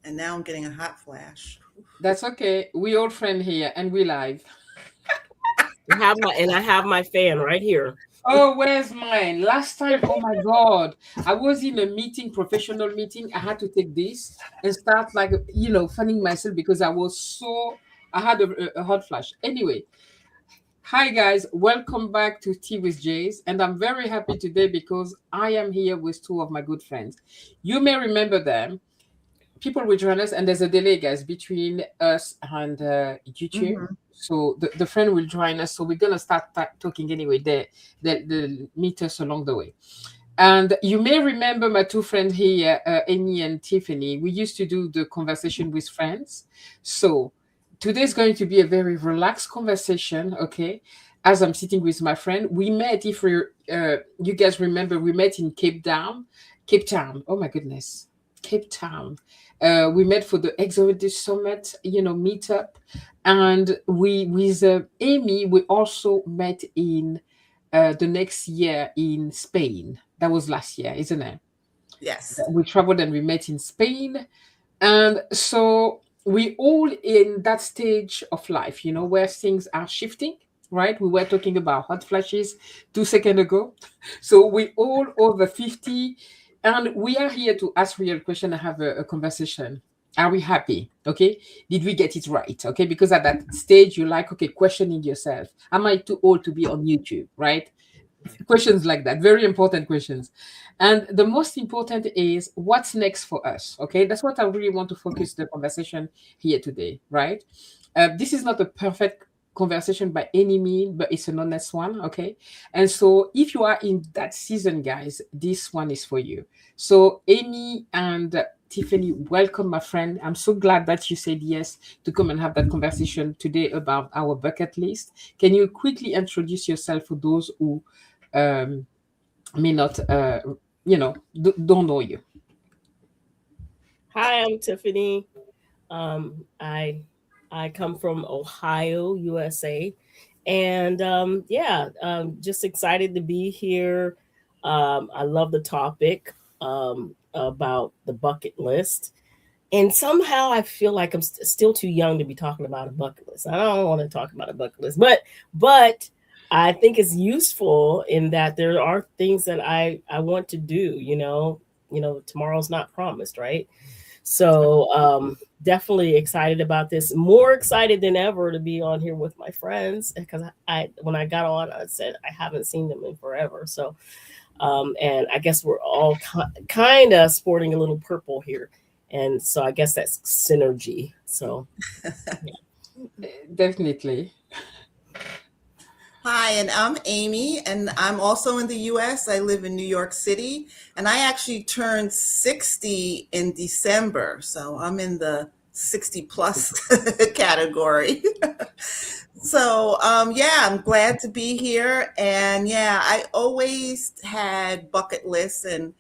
and now I'm getting a hot flash. That's okay. We all friend here and we live. I have my fan right here. Oh, where's mine? Last time, oh my God. I was in a meeting, professional meeting. I had to take this and start like, funning myself because I had a hot flash. Anyway, hi guys, welcome back to Tea with Jays. And I'm very happy today because I am here with two of my good friends. You may remember them. People will join us, and there's a delay, guys, between us and YouTube. Mm-hmm. So the friend will join us. So we're gonna start talking anyway. They meet us along the way. And you may remember my two friends here, Aimee and Tiffany. We used to do the conversation with friends. So today's going to be a very relaxed conversation. Okay, as I'm sitting with my friend, we met. If you guys remember, we met in Cape Town. Cape Town. Oh my goodness, Cape Town. We met for the Executive Summit, meetup, and we with Aimee, we also met in the next year in Spain. That was last year, isn't it? Yes. We traveled and we met in Spain, and so we all in that stage of life, where things are shifting. Right, we were talking about hot flashes 2 seconds ago. So we all over 50, and we are here to ask real question and have a conversation. Are we happy? Okay. Did we get it right? Okay. Because at that stage, you're like, okay, questioning yourself. Am I too old to be on YouTube? Right? Questions like that. Very important questions. And the most important is what's next for us. Okay. That's what I really want to focus the conversation here today. Right. This is not a perfect conversation by any means, but it's an honest one. Okay. And so if you are in that season, guys, this one is for you. So Aimee and Tiffany, welcome, my friend. I'm so glad that you said yes to come and have that conversation today about our bucket list. Can you quickly introduce yourself for those who may not, don't know you? Hi, I'm Tiffany. I come from Ohio, USA, and just excited to be here. I love the topic about the bucket list, and somehow I feel like I'm still too young to be talking about a bucket list. I don't want to talk about a bucket list, but I think it's useful in that there are things that I want to do. Tomorrow's not promised, right? So definitely excited about this. More excited than ever to be on here with my friends because I when I got on, I said I haven't seen them in forever. So and I guess we're all kind of sporting a little purple here, and so I guess that's synergy. So yeah. Definitely. Hi, and I'm Aimee, and I'm also in the US. I live in New York City, and I actually turned 60 in December. So I'm in the 60 plus category. So, yeah, I'm glad to be here. And yeah, I always had bucket lists, and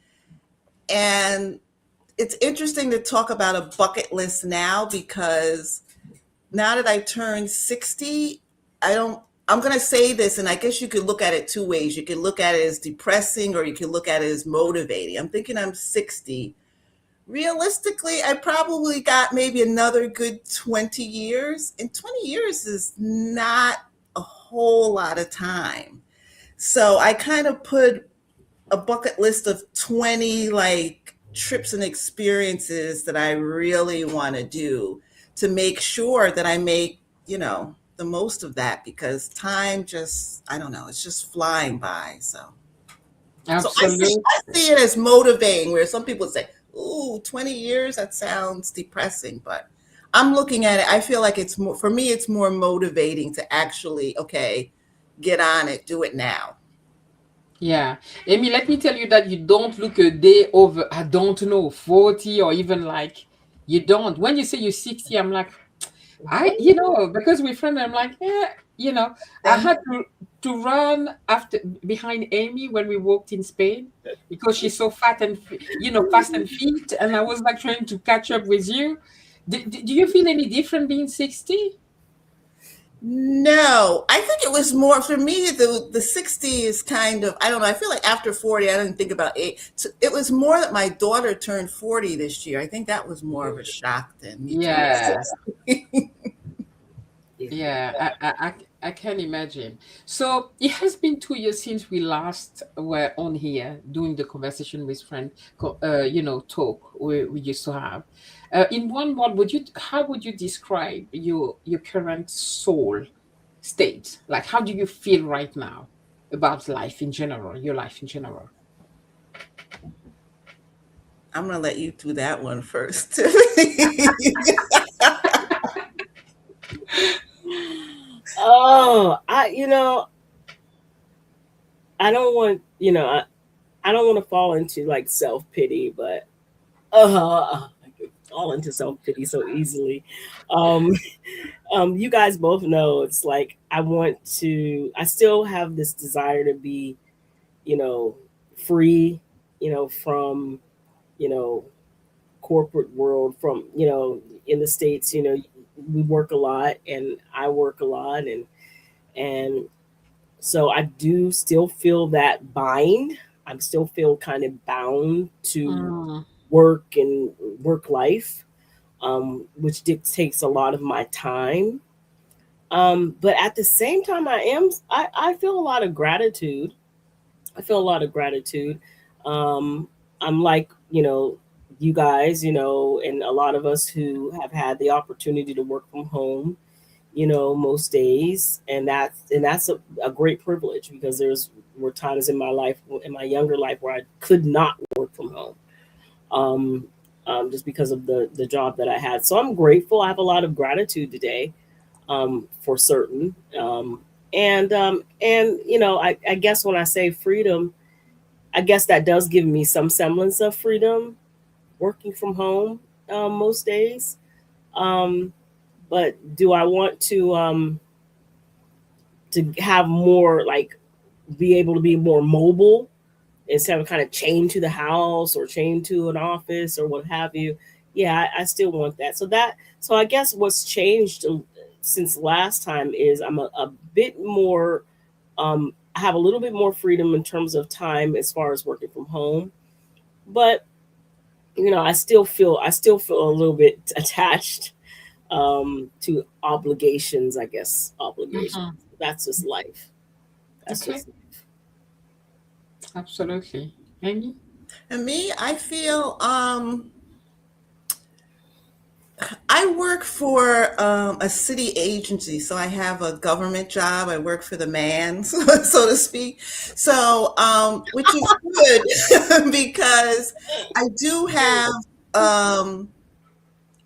it's interesting to talk about a bucket list now because now that I turned 60, I don't, I'm going to say this, and I guess you could look at it two ways. You can look at it as depressing or you can look at it as motivating. I'm thinking I'm 60. Realistically, I probably got maybe another good 20 years, and 20 years is not a whole lot of time. So I kind of put a bucket list of 20 like trips and experiences that I really want to do to make sure that I make, the most of that because time just, I don't know, it's just flying by. So Absolutely. I see it as motivating where some people say, ooh, 20 years, that sounds depressing, but I'm looking at it. I feel like it's more, for me, it's more motivating to actually, okay, get on it, do it now. Yeah. Amy, let me tell you that you don't look a day over, I don't know, 40 or even like you don't. When you say you're 60, I'm like, because we're friends, I'm like, yeah, I Thank had to run after behind Amy when we walked in Spain because she's so fat and fast and fit, and I was like trying to catch up with you. Do you feel any different being 60? No, I think it was more for me. The 60 is kind of, I don't know. I feel like after 40, I didn't think about age. So it was more that my daughter turned 40 this year. I think that was more of a shock than me turning Yeah, 60. Yeah. yeah, I can imagine. So it has been 2 years since we last were on here doing the conversation with friend, talk we used to have. In one word, how would you describe your current soul state? Like, how do you feel right now about life in general, your life in general? I'm gonna let you do that one first. Oh, I don't want, I don't want to fall into like self pity, but I could fall into self pity so easily. Um, you guys both know it's like I still have this desire to be, you know, free, from, you know, corporate world, from, in the States, we work a lot and I work a lot, and so I do still feel that bind. I'm still feel kind of bound to Mm, work and work life, which dictates a lot of my time. But at the same time, I feel a lot of gratitude. I feel a lot of gratitude. Um, I'm like, you guys, and a lot of us who have had the opportunity to work from home, most days, and that's a great privilege, because were times in my life, in my younger life, where I could not work from home, um, just because of the job that I had. So I'm grateful. I have a lot of gratitude today, for certain. And I guess when I say freedom, I guess that does give me some semblance of freedom, working from home, most days. Um, but do I want to have more, like, be able to be more mobile instead of kind of chained to the house or chained to an office or what have you? Yeah, I still want that. So I guess what's changed, since last time, is I'm a bit more, I have a little bit more freedom in terms of time as far as working from home. But I still feel a little bit attached, to obligations, I guess. Obligations. mhm. That's just life. That's Okay, just life. absolutely. Amy? And me, I feel I work for a city agency, so I have a government job. I work for the man, so to speak. So, which is good because I do have um,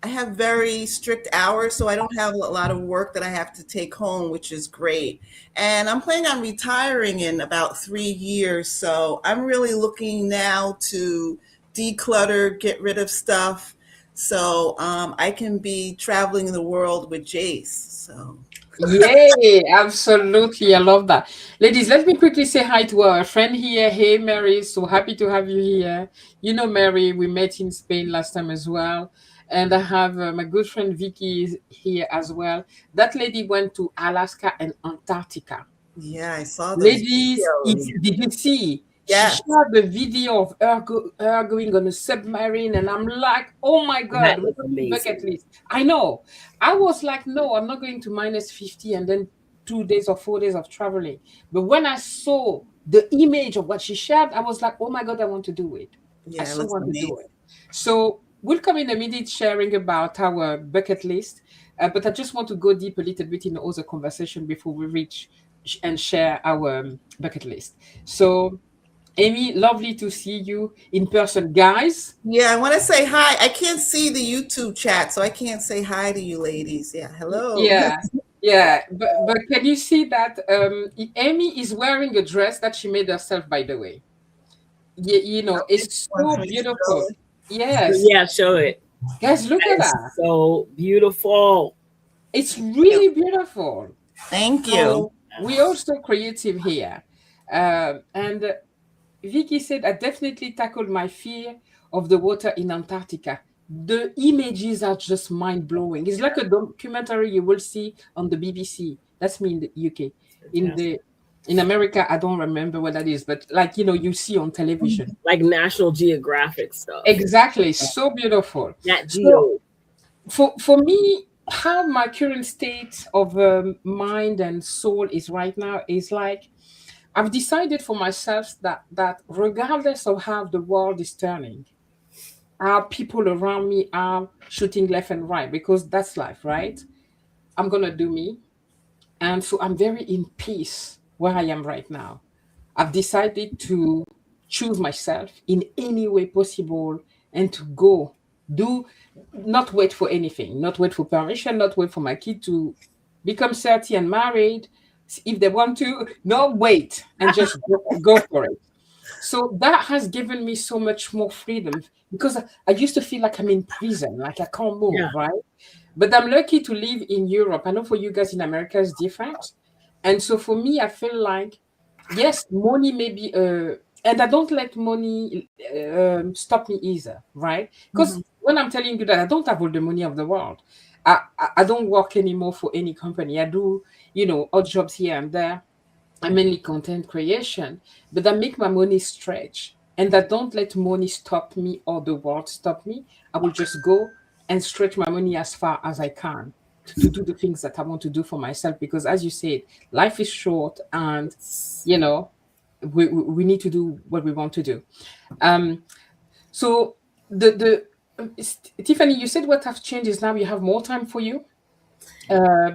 I have very strict hours, so I don't have a lot of work that I have to take home, which is great. And I'm planning on retiring in about 3 years, so I'm really looking now to declutter, get rid of stuff, so I can be traveling the world with Jace. So Yay, absolutely. I love that. Ladies, let me quickly say hi to our friend here. Hey, Mary. So happy to have you here. You know, Mary, we met in Spain last time as well. And I have my good friend Vicky is here as well. That lady went to Alaska and Antarctica. yeah, I saw those Ladies, videos. did you see? She Yes, shared the video of her going on a submarine, and I'm like, oh my That God, is what a bucket amazing. list. I know. I was like, no, I'm not going to -50 and then 2 days or 4 days of traveling. But when I saw the image of what she shared, I was like, oh my God, I want to do it. I yeah, it so looks want to do amazing. it. So we'll come in a minute sharing about our bucket list. But I just want to go deep a little bit in the other conversation before we reach and share our bucket list. So, Amy, lovely to see you in person, guys. Yeah, I want to say hi. I can't see the YouTube chat, so I can't say hi to you ladies. Yeah, hello. Yeah, yeah. But can you see that Amy is wearing a dress that she made herself, by the way? It's Want so me to beautiful. show it? Yes, Yeah, show it. guys, look That at is that. so beautiful. It's Thank you. really beautiful. Thank you. So we are so creative here. And Vicky said, I definitely tackled my fear of the water in Antarctica. the images are just mind blowing. It's like a documentary you will see on the BBC. That's me in the UK. In Fantastic. the in America, I don't remember what that is, but like you see on television. Like National Geographic stuff. Exactly, so beautiful. Nat So Geo. for me, how my current state of mind and soul is right now is like I've decided for myself that regardless of how the world is turning, how people around me are shooting left and right, because that's life, right? I'm gonna do me. And so I'm very in peace where I am right now. I've decided to choose myself in any way possible and to go do, not wait for anything, not wait for permission, not wait for my kid to become 30 and married. If they want to, no, wait and just go for it. So that has given me so much more freedom because I used to feel like I'm in prison, like I can't Yeah. move, right? But I'm lucky to live in Europe. I know for you guys in America it's different. And so for me, I feel like, yes, money may be, and I don't let money stop me either, right? Because Mhm. when I'm telling you that I don't have all the money of the world, I don't work anymore for any company. I do, odd jobs here and there. I mainly content creation, but I make my money stretch and I don't let money stop me or the world stop me. I will just go and stretch my money as far as I can to do the things that I want to do for myself. Because as you said, life is short and, It's- you know, we need to do what we want to do. Um, so Tiffany, you said what have changed is now you have more time for you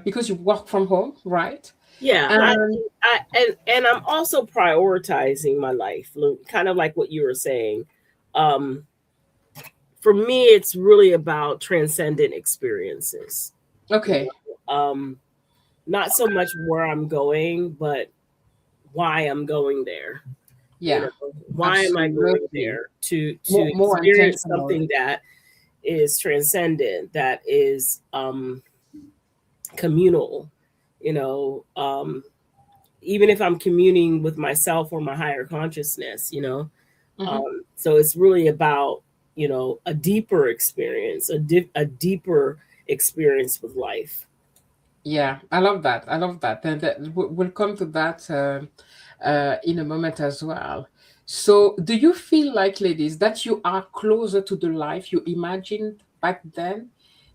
because you work from home, right? Yeah, And and I'm also prioritizing my life, kind of like what you were saying. Um, for me, it's really about transcendent experiences. You okay, know, not so much where I'm going, but why I'm going there. You yeah, know, why am I going absolutely. there to More experience intentional. something that is transcendent, that is communal. You know, even if I'm communing with myself or my higher consciousness. Hmm. So it's really about a deeper experience, a deeper experience with life. Yeah, I love that. I love that. And we'll come to that in a moment as well. So, do you feel like, ladies, that you are closer to the life you imagined back then?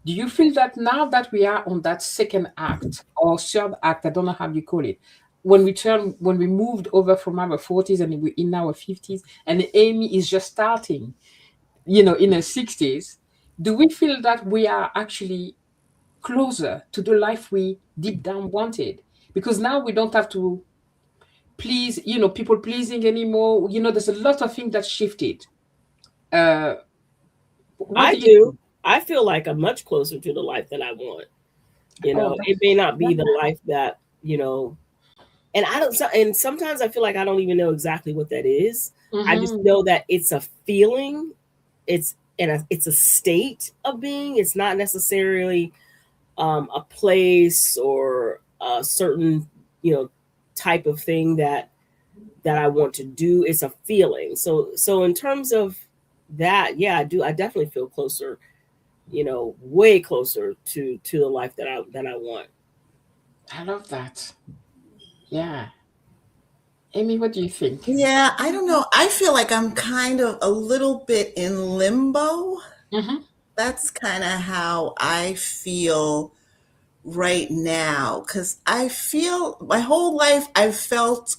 Do you feel that now that we are on that second act or third act, I don't know how you call it, when we moved over from our 40s and we're in our 50s, and Amy is just starting, in her 60s, do we feel that we are actually closer to the life we deep down wanted? Because now we don't have to please, people pleasing anymore. There's a lot of things that shifted. Uh, what I do you do. think? I feel like I'm much closer to the life that I want. Oh, It may not yeah. be the life that and I don't. And sometimes I feel like I don't even know exactly what that is. I just Mm-hmm. know that it's a feeling. It's a state of being. It's not necessarily a place or a certain you know type of thing that I want to do. It's a feeling. So in terms of that, yeah, I do. I definitely feel closer. Way closer to the life that I want. I love that. Yeah. Amy, what do you think? Yeah, I don't know. I feel like I'm kind of a little bit in limbo. Mm-hmm. That's kind of how I feel right now because I feel my whole life I've felt.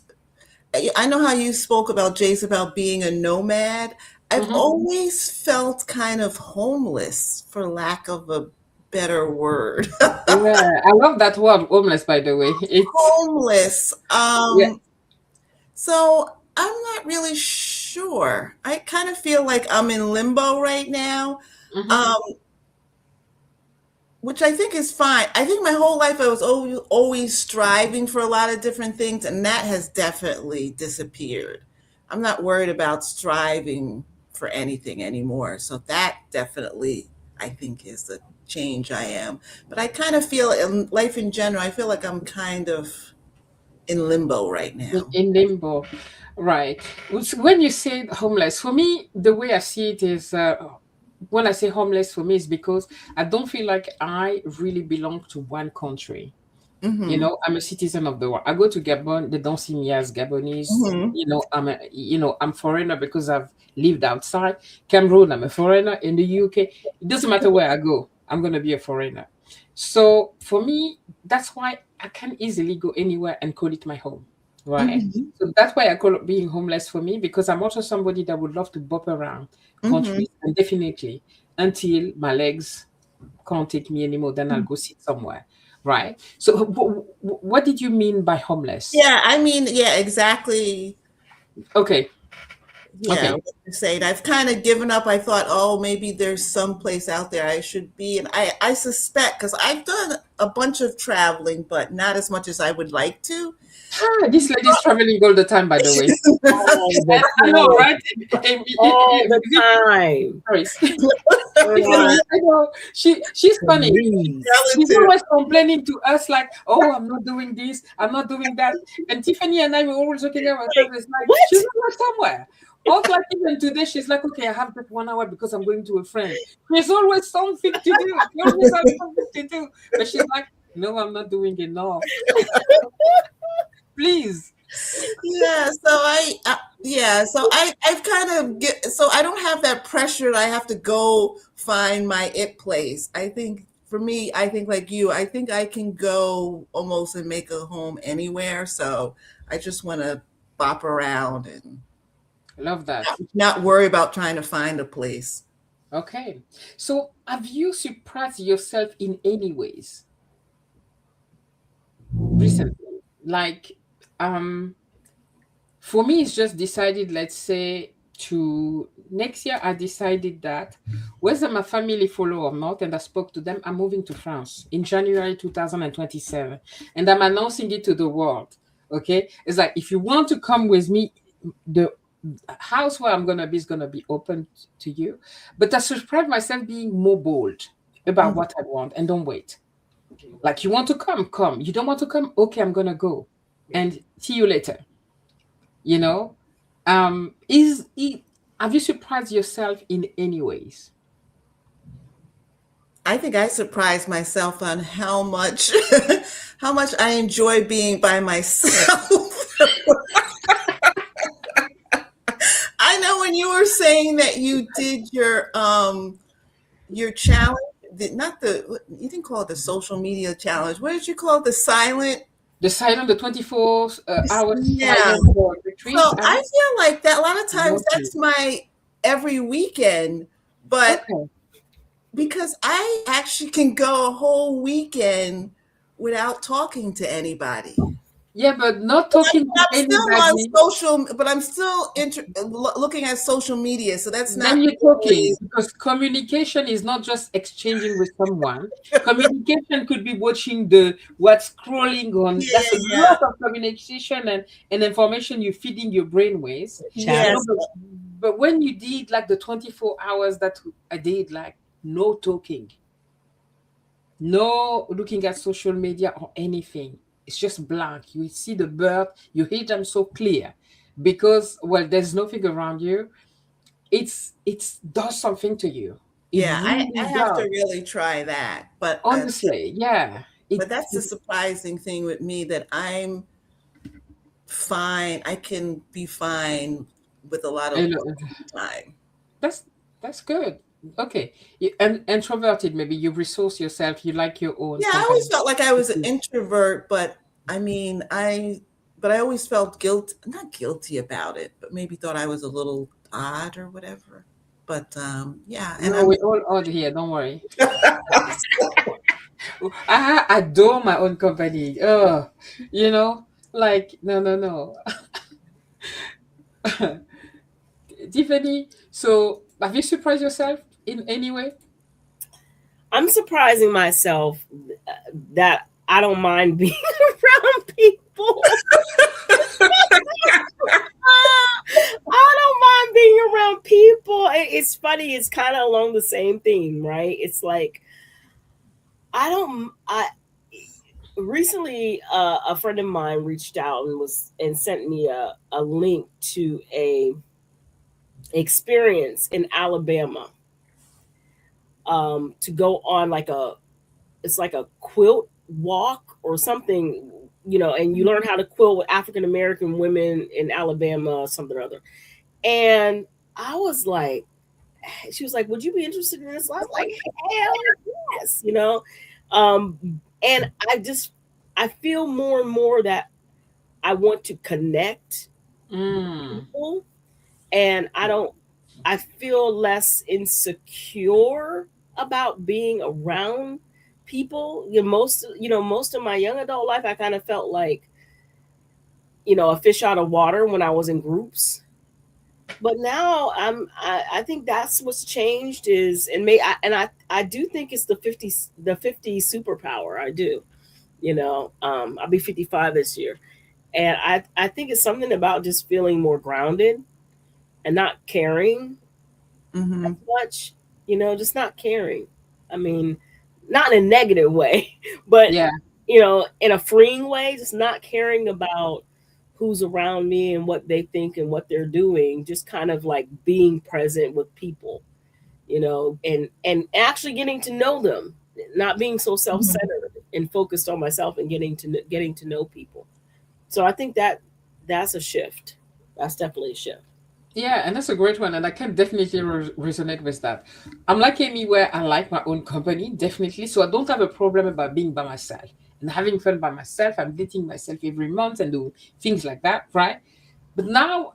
I know how you spoke about Jace about being a nomad. I've Mm-hmm. always felt kind of homeless, for lack of a better word. Yeah, I love that word homeless, by the way. It's Homeless. yeah. So I'm not really sure. I kind of feel like I'm in limbo right now. Mm-hmm. Um, which I think is fine. I think my whole life I was always striving for a lot of different things, and that has definitely disappeared. I'm not worried about striving for anything anymore. So that definitely, I think, is the change I am. But I kind of feel in life in general, I feel like I'm kind of in limbo right now. In limbo, right? When you say homeless, for me, the way I see it is when I say homeless for me is because I don't feel like I really belong to one country. You Mm-hmm. know, I'm a citizen of the world. I go to Gabon, they don't see me as Gabonese. Mm-hmm. I'm foreigner because I've lived outside. Cameroon, I'm a foreigner. In the UK, it doesn't matter where I go, I'm gonna be a foreigner. So for me, that's why I can easily go anywhere and call it my home. Right. Mm-hmm. So that's why I call it being homeless for me, because I'm also somebody that would love to bop around Mm-hmm. countries, and definitely until my legs can't take me anymore, then I'll go sit somewhere. Right. So, what did you mean by homeless? Yeah, I mean, yeah, exactly. Okay. Yeah, Okay. what you're saying. I've kind of given up. I thought, oh, maybe there's some place out there I should be. And I suspect, because I've done a bunch of traveling, but not as much as I would like to. Ah, this lady's traveling all the time, by the way. All the I know, time. right? All the time. Sorry. Girl, Tiffany, I know. She's funny. please. She's Relative. always complaining to us like, "Oh, I'm not doing this, I'm not doing that." And Tiffany and I were always looking at ourselves. It's like What? she's always somewhere. Also, like even today, she's like, "Okay, I have just 1 hour because I'm going to a friend." There's always something to do. She always has something to do. But she's like, "No, I'm not doing enough. Please." Yeah, so yeah, so I've kind of so I don't have that pressure that I have to go find my it place. I think for me, I think like you, I think I can go almost and make a home anywhere. So I just want to bop around and Love that. not worry about trying to find a place. Okay. So, have you surprised yourself in any ways recently? Like, um, for me, it's just decided, let's say, to next year, I decided that whether my family follow or not, and I spoke to them, I'm moving to France in January 2027. And I'm announcing it to the world. Okay. It's like, if you want to come with me, the house where I'm going to be is going to be open to you. But I surprised myself being more bold about Mhm. what I want and don't wait. Like, you want to come, come. You don't want to come? Okay, I'm going to go. And see you later. You know, is it, have you surprised yourself in any ways? I think I surprised myself on how much how much I enjoy being by myself. I know when you were saying that you did your challenge, not the you didn't call it the social media challenge. What did you call it? The silent. The silent, the 24 hour Yeah. silent So retreat. I feel like that a lot of times Love it. that's my every weekend, but Okay. because I actually can go a whole weekend without talking to anybody. Yeah, but not But talking to I'm still on anybody. social, but I'm still looking at social media, so that's not Then you're talking, always. because communication is not just exchanging with someone. Communication could be watching the what's scrolling on. Yeah, That's a yeah, lot of communication and information you're feeding your brain with. You Chat. know, yes, but when you did like the 24 hours that I did, like no talking, no looking at social media or anything. It's just blank. You see the bird, you hear them so clear because, well, there's nothing around you. It's does something to you. It yeah. I really have to does. really try that, Honestly, yeah. but that's the surprising thing with me that I'm fine. I can be fine with a lot of It- alone time. that's that's good. Okay. And introverted, maybe you resource yourself, you like your own Yeah, I always company. felt like I was an introvert, but I mean, but I always felt not guilty about it, but maybe thought I was a little odd or whatever. But yeah, and No, we all odd here, don't worry. I adore my own company. You know, like no, no, no. Tiffany, so have you surprised yourself in any way? I'm surprising myself that I don't mind being around people. I don't mind being around people. It's funny. It's kind of along the same theme, right? It's like I don't. I recently a friend of mine reached out and sent me a link to a experience in Alabama, to go on like a, it's like a quilt walk or something, and you learn how to quilt with African American women in Alabama, something or other. And I was like, she was like, "Would you be interested in this?" I was like, "Hell yes." Um, and I feel more and more that I want to connect Mm. people, and I feel less insecure about being around people. Most of my young adult life, I kind of felt like, a fish out of water when I was in groups. But now I think that's what's changed is, and I do think it's the 50 superpower. I do. I'll be 55 this year. And I think it's something about just feeling more grounded and not caring as Hmm. much, just not caring. I mean, not in a negative way, but Yeah. in a freeing way, just not caring about who's around me and what they think and what they're doing, just kind of like being present with people, and actually getting to know them, not being so Hmm. self-centered and focused on myself and getting to know people. So I think that's a shift. That's definitely a shift. Yeah, and that's a great one, and I can definitely resonate with that. I'm like Amy, where I like my own company, definitely. So I don't have a problem about being by myself and having fun by myself. I'm dating myself every month and do things like that, right? But now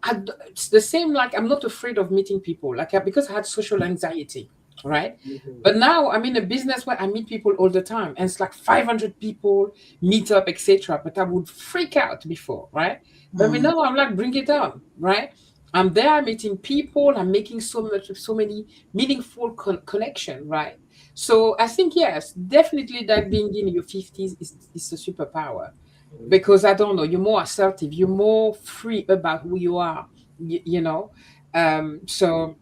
it's the same. Like I'm not afraid of meeting people, like because I had social anxiety, right? Mhm. But now I'm in a business where I meet people all the time, and it's like 500 people meet up, etc. But I would freak out before, right? But now I'm like, bring it on, right? I'm there meeting people. I'm making so many meaningful connection, right? So I think yes, definitely that being in your 50s is a superpower because I don't know, you're more assertive, you're more free about who you are, you know. So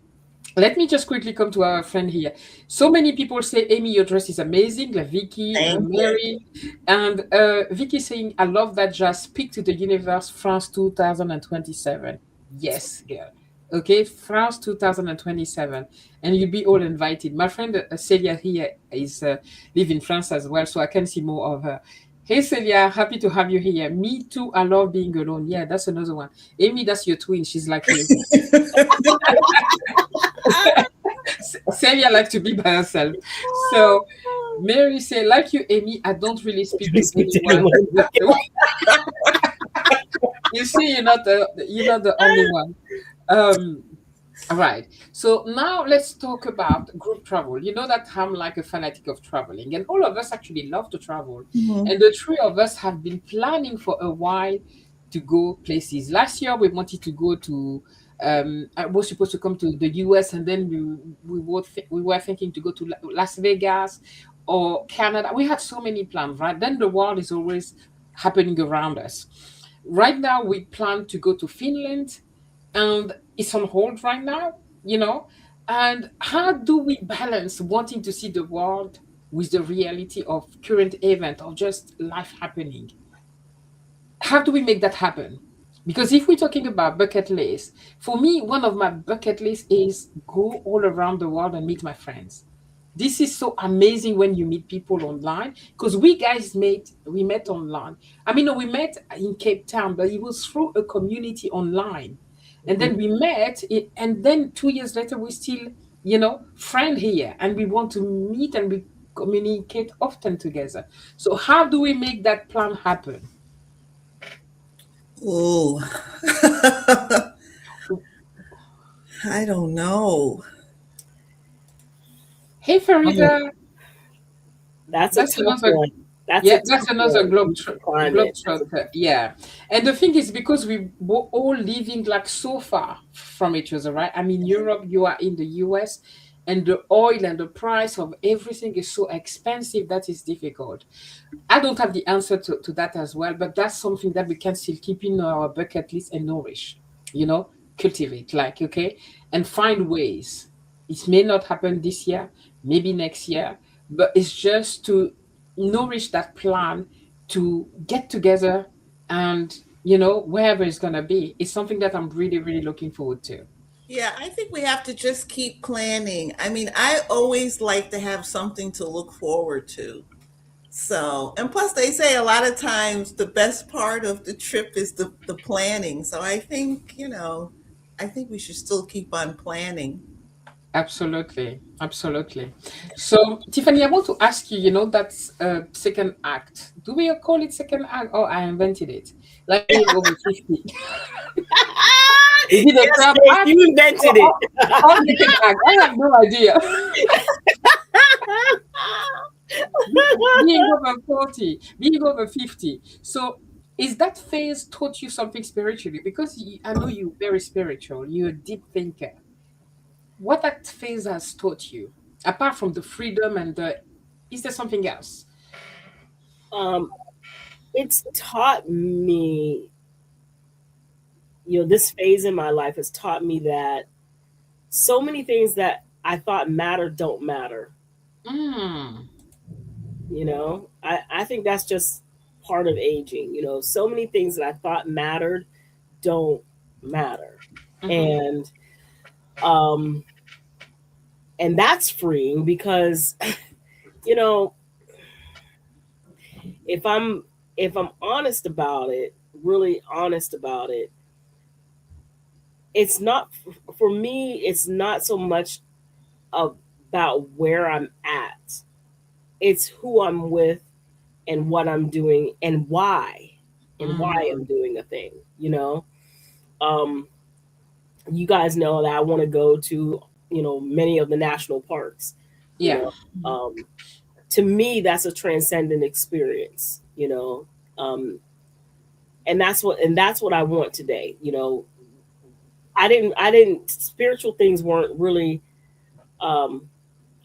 let me just quickly come to our friend here. So many people say, Amy, your dress is amazing, like Vicky, Thank you. Mary, and Vicky saying, I love that jazz. Speak to the universe, France 2027. Yes, girl. Okay, France 2027, and you'll be all invited. My friend Celia here is live in France as well, so I can see more of her. Hey Celia, happy to have you here. Me too. I love being alone. Yeah, that's another one. Amy, that's your twin. She's like you. Celia likes to be by herself. So Mary say, like you, Amy, I don't really speak We to speak to anyone. anyone. You see, you're not the only one. Um, all right. So now let's talk about group travel. You know that I'm like a fanatic of traveling, and all of us actually love to travel. Mhm. And the three of us have been planning for a while to go places. Last year, we wanted to go to. I was supposed to come to the US, and then we were thinking to go to Las Vegas or Canada. We had so many plans, right? Then the world is always happening around us. Right now, we plan to go to Finland, and it's on hold right now, you know. And how do we balance wanting to see the world with the reality of current event or just life happening? How do we make that happen? Because if we're talking about bucket list, for me, one of my bucket lists is go all around the world and meet my friends. This is so amazing when you meet people online because we met online. I mean, no, we met in Cape Town, but it was through a community online. And then we met, and then 2 years later, we still, friend here, and we want to meet and we communicate often together. So, how do we make that plan happen? Oh, I don't know. Hey, Oh, Farida, that's a that's tough another. one. That's a Yeah, that's tough another one. Climate. That's a globetrotter. Yeah, and the thing is, because we were all living like so far from each other, right? I mean, Europe, you are in the US, and the oil and the price of everything is so expensive that is difficult. I don't have the answer to that as well, but that's something that we can still keep in our bucket list and nourish, you know, cultivate, like, okay, and find ways. It may not happen this year, maybe next year, but it's just to nourish that plan to get together and, wherever it's going to be, it's something that I'm really, really looking forward to. Yeah, I think we have to just keep planning. I mean, I always like to have something to look forward to. So, and plus they say a lot of times the best part of the trip is the planning. So I think, I think we should still keep on planning. Absolutely, absolutely. So, Tiffany, I want to ask you, that's second act. Do we call it second act? Oh, I invented it. Like being over 50. Is it a Yes, third Dave, act you invented or, it. or second act? I have no idea. Being over 40, being over 50. So, is that phase taught you something spiritually? Because I know you're very spiritual, you're a deep thinker. What that phase has taught you, apart from the freedom and the, is there something else? um, it's taught me, this phase in my life has taught me that so many things that I thought mattered don't matter. Mm. I think that's just part of aging. So many things that I thought mattered don't matter. Mm-hmm. And um and that's freeing because you know if I'm honest about it, really honest about it, it's not, for me, it's not so much about where I'm at. It's who I'm with and what I'm doing and why Mm. I'm doing a thing, you know? Um, you guys know that I want to go to, many of the national parks, you Yeah. know. To me, that's a transcendent experience, and that's what I want today. I didn't spiritual things weren't really um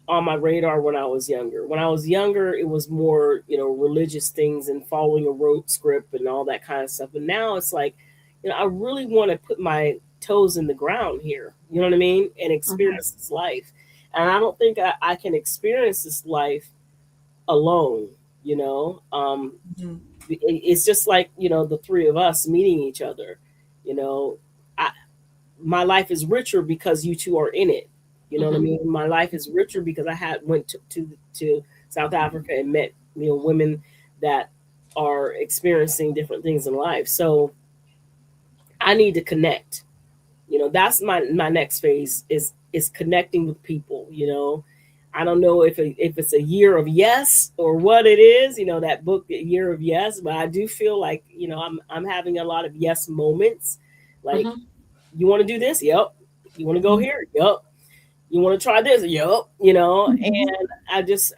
on my radar when I was younger. When I was younger, it was more, religious things and following a rote script and all that kind of stuff. But now it's like, I really want to put my toes in the ground here. You know what I mean? And Mm-hmm. experience this life. And I don't think I can experience this life alone. You know, Mhm. it's just like, the three of us meeting each other. You know, I, my life is richer because you two are in it. You know what I Mm-hmm. mean? My life is richer because I had went to South Africa and met, women that are experiencing different things in life. So I need to connect. That's my next phase is connecting with people. I don't know if it's a year of yes or what it is. That book, Year of Yes, but I do feel like, I'm having a lot of yes moments. Like, Mm-hmm. you want to do this? Yep. You want to go Mhm. here? Yep. You want to try this? Yep. Mhm. And I just,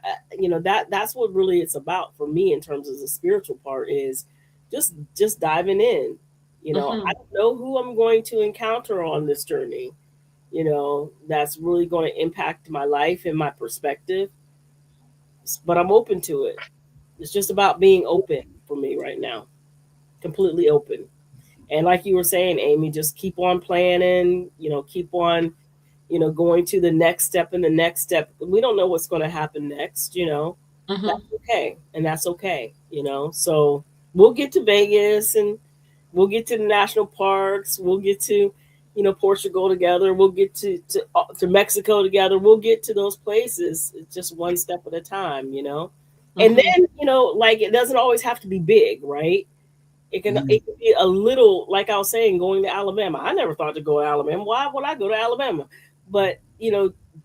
that's what really it's about for me in terms of the spiritual part is just diving in. Mm-hmm. I don't know who I'm going to encounter on this journey. That's really going to impact my life and my perspective, but I'm open to it. It's just about being open for me right now, completely open. And like you were saying, Amy, just keep on planning, keep on, going to the next step and the next step. We don't know what's going to happen next, Mm-hmm. that's okay. And that's okay. So we'll get to Vegas and we'll get to the national parks. We'll get to, Portugal together. We'll get to Mexico together. We'll get to those places. It's just one step at a time. And Mm-hmm. then, like, it doesn't always have to be big, right? Mhm. It can be a little, like I was saying, going to Alabama. I never thought to go to Alabama. Why would I go to Alabama? But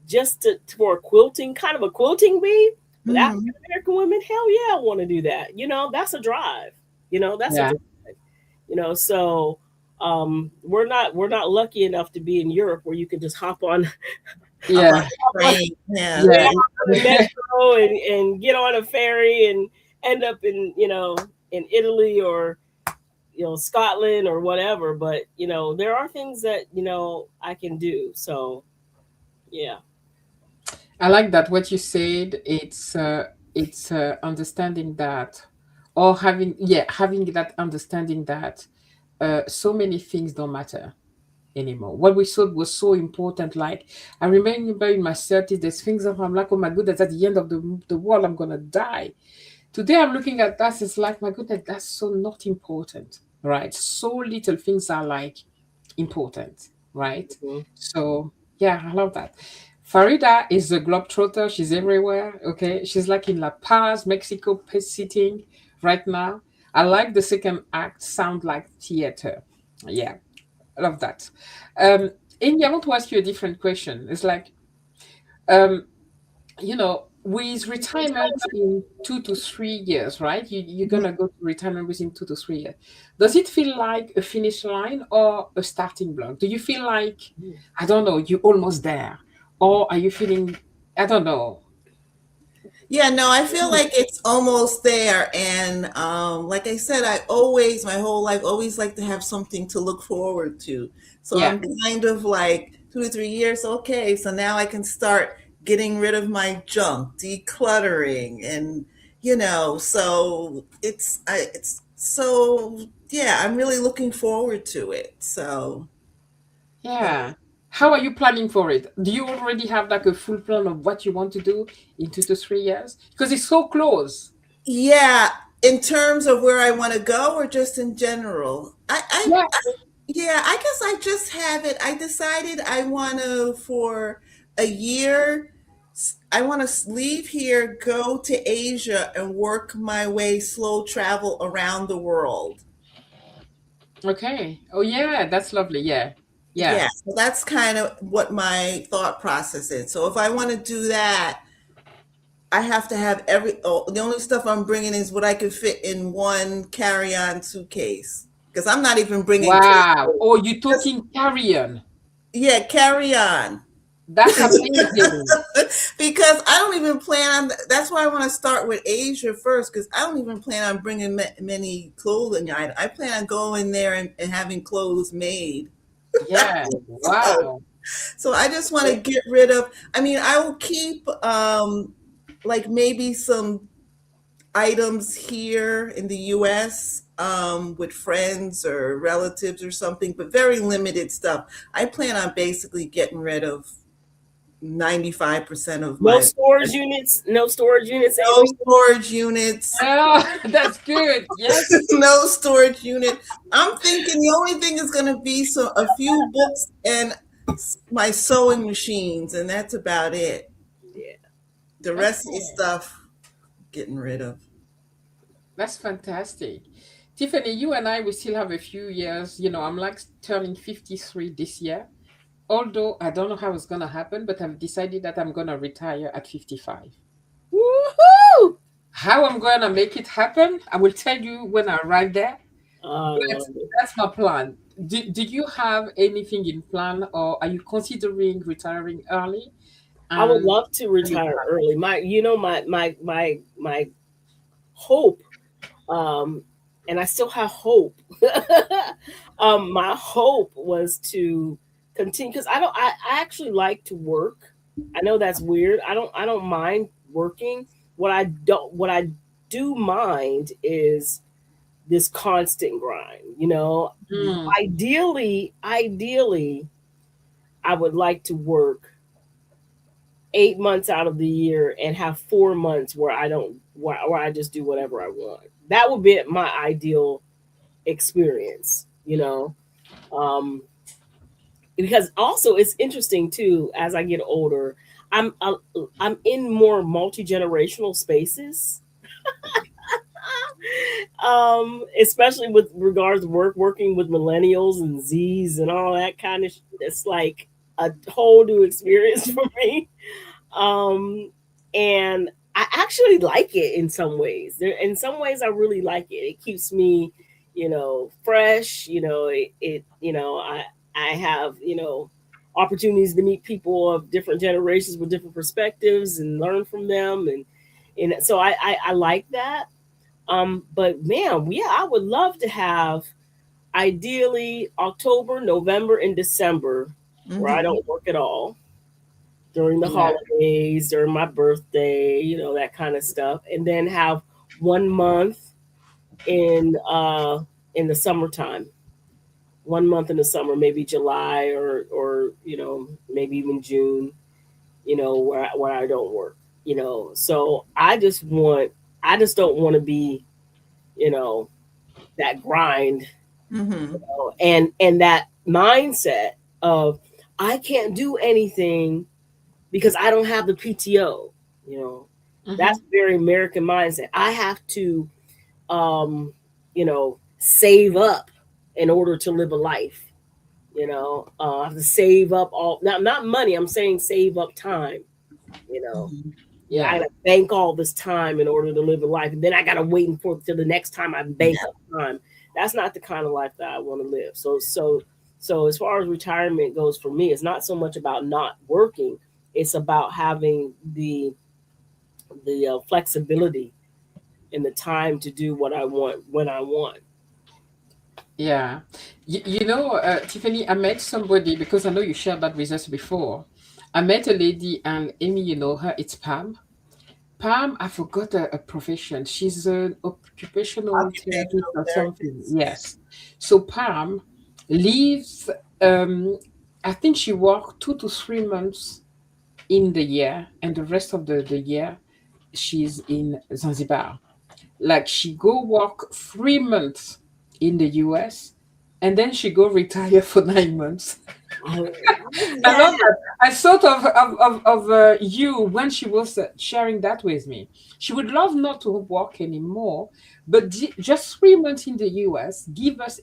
just for a quilting, kind of a quilting bee with African Mhm. American women, hell yeah, I want to do that. That's a drive. That's a Yeah. drive. So we're not lucky enough to be in Europe where you can just hop on Up Yeah. on the train. Yeah. yeah, Yeah. hop on the metro and get on a ferry and end up in Italy or Scotland or whatever. But there are things that I can do. So yeah. I like that what you said. It's understanding that, or having that understanding that so many things don't matter anymore. What we thought was so important, like I remember in my 30s, there's things that I'm like, oh my goodness, at the end of the world, I'm gonna die. Today I'm looking at that, it's like, my goodness, that's so not important, right? So little things are like important, right? Mhm. So yeah, I love that. Farida is a globetrotter. She's everywhere. Okay, she's like in La Paz, Mexico, sitting right now. I like the second act. Sound like theater. Yeah, I love that. Um, Amy, I want to ask you a different question. It's like, um, with retirement in 2 to 3 years, right? You're gonna go to retirement within 2 to 3 years. Does it feel like a finish line or a starting block? Do you feel like, I don't know, you're almost there, or are you feeling, I don't know? Yeah, no, I feel like it's almost there. And like I said, I always, my whole life, always like to have something to look forward to. So Yeah, I'm kind of like 2 to 3 years, okay, so now I can start getting rid of my junk, decluttering, and so it's so yeah, I'm really looking forward to it. So yeah. yeah. How are you planning for it? Do you already have like a full plan of what you want to do in 2 to 3 years? Because it's so close. Yeah, in terms of where I want to go or just in general? Yeah. Yeah, I guess I just have it. I decided I want to, for a year, I want to leave here, go to Asia, and work my way, slow travel around the world. Okay. Oh yeah, that's lovely. Yeah. Yeah. Yeah, so that's kind of what my thought process is. So if I want to do that, I have to have the only stuff I'm bringing is what I can fit in one carry-on suitcase. Because I'm not even bringing Wow. clothes. Oh, you're Just, talking carrion. yeah, carry on. That's amazing. Because I don't even plan on. That's why I want to start with Asia first. Because I don't even plan on bringing many clothing. I plan on going there and having clothes made. Yeah. So, Wow. so I just want to get rid of. I mean, I will keep like maybe some items here in the US with friends or relatives or something, but very limited stuff. I plan on basically getting rid of 95% of No my storage units. No storage units, no Amy. storage units. Oh, that's good. Yes. No storage unit. I'm thinking the only thing is going to be a few books and my sewing machines, and that's about it. Yeah. The rest of the Okay. stuff, getting rid of. That's fantastic. Tiffany, you and I, we still have a few years. I'm like turning 53 this year. Although I don't know how it's going to happen, but I've decided that I'm going to retire at 55. Woohoo! How I'm going to make it happen, I will tell you when I arrive there. I But love it. that's my plan. Do you have anything in plan, or are you considering retiring early? I would And love to are you retire early. My hope, um, and I still have hope. My hope was to continue because I actually like to work. I know that's weird. I don't mind working. What I do mind is this constant grind. Hmm, Ideally, I would like to work 8 months out of the year and have 4 months where I don't where I just do whatever I want. That would be my ideal experience. Um, because also it's interesting too as I get older. I'm uh, I'm in more multi generational spaces, especially with regards to working with millennials and Z's and all that kind of. It's like a whole new experience for me. Um, and I actually like it in some ways. In some ways, I really like it. It keeps me, fresh. I have opportunities to meet people of different generations with different perspectives and learn from them, and so I like that. But man, yeah, I would love to have ideally October, November, and December where I Hmm. don't work at all during the yeah. holidays, during my birthday, that kind of stuff, and then have 1 month in the summertime. 1 month in the summer, maybe July or maybe even June, where I don't work. So I just don't want to be, you know, that grind, Hmm. and that mindset. of I can't do anything because I don't have the PTO. You know, that's Hmm. very American mindset. I have to, save up in order to live a life. I have to save up all not money. I'm saying save up time. You know, Mhm. I Yeah. gotta bank all this time in order to live a life, and then I gotta wait for till the next time I bank Yeah. up time. That's not the kind of life that I want to live. So as far as retirement goes for me, it's not so much about not working; it's about having the flexibility and the time to do what I want when I want. Yeah. Tiffany, I met somebody because I know you shared that with us before. I met a lady, and Amy, you know her, it's Pam. Pam, I forgot her profession. She's an occupational therapist Occupational or something. therapist. Yes. So Pam lives, um, I think she worked 2 to 3 months in the year, and the rest of the year she's in Zanzibar. Like she go work 3 months in the US, and then she go retire for 9 months. I love I love that. that. I thought of you when she was sharing that with me. She would love not to work anymore, but just 3 months in the US give us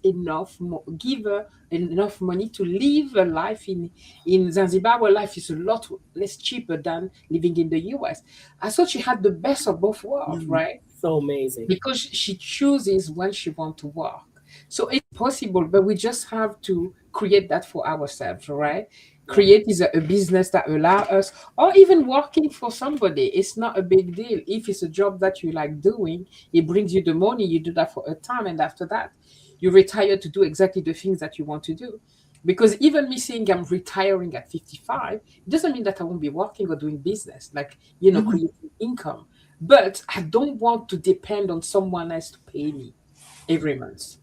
give her enough money to live a life in Zanzibar, where life is a lot less cheaper than living in the US. I thought she had the best of both worlds, Mhm. right? So amazing. Because she chooses when she wants to work. So it's possible, but we just have to create that for ourselves, right? Yeah. Create is a business that allow us, or even working for somebody. It's not a big deal. If it's a job that you like doing, it brings you the money, you do that for a time, and after that, you retire to do exactly the things that you want to do. Because even me saying I'm retiring at 55, it doesn't mean that I won't be working or doing business, like, Mhm. creating income. But I don't want to depend on someone else to pay me every month.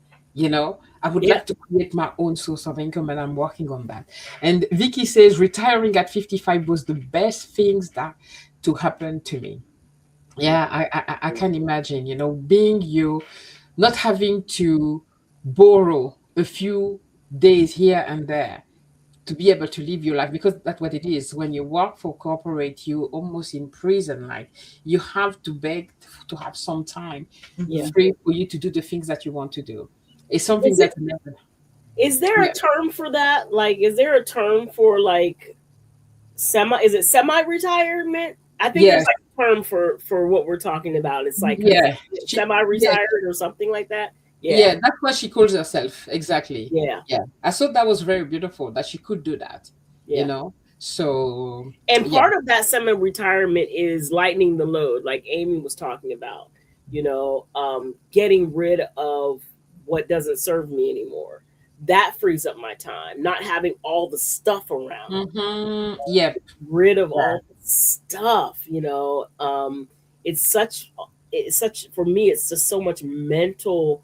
I would Yeah. like to create my own source of income, and I'm working on that. And Vicky says retiring at 55 was the best things that to happen to me. Yeah, I can imagine, being you, not having to borrow a few days here and there to be able to live your life, because that's what it is. When you work for corporate, you almost in prison. Like, you have to beg to have some time Yeah. Mhm. free for you to do the things that you want to do. It's something Is it that never. is there a Yeah. term for that? Like, is there a term for like semi? Is it semi-retirement? I think there's Yes. like a term for what we're talking about. It's like Yeah. Yeah. semi-retired or something like that. Yeah. Yeah, that's what she calls herself. Exactly. Yeah. Yeah. I thought that was very beautiful that she could do that, you Yeah. know? So, And yeah. part of that semi-retirement is lightening the load, like Amy was talking about. Getting rid of what doesn't serve me anymore. That frees up my time. Not having all the stuff around, Mm-hmm. Yep. rid of Yeah. all the stuff. It's such for me. It's just so much mental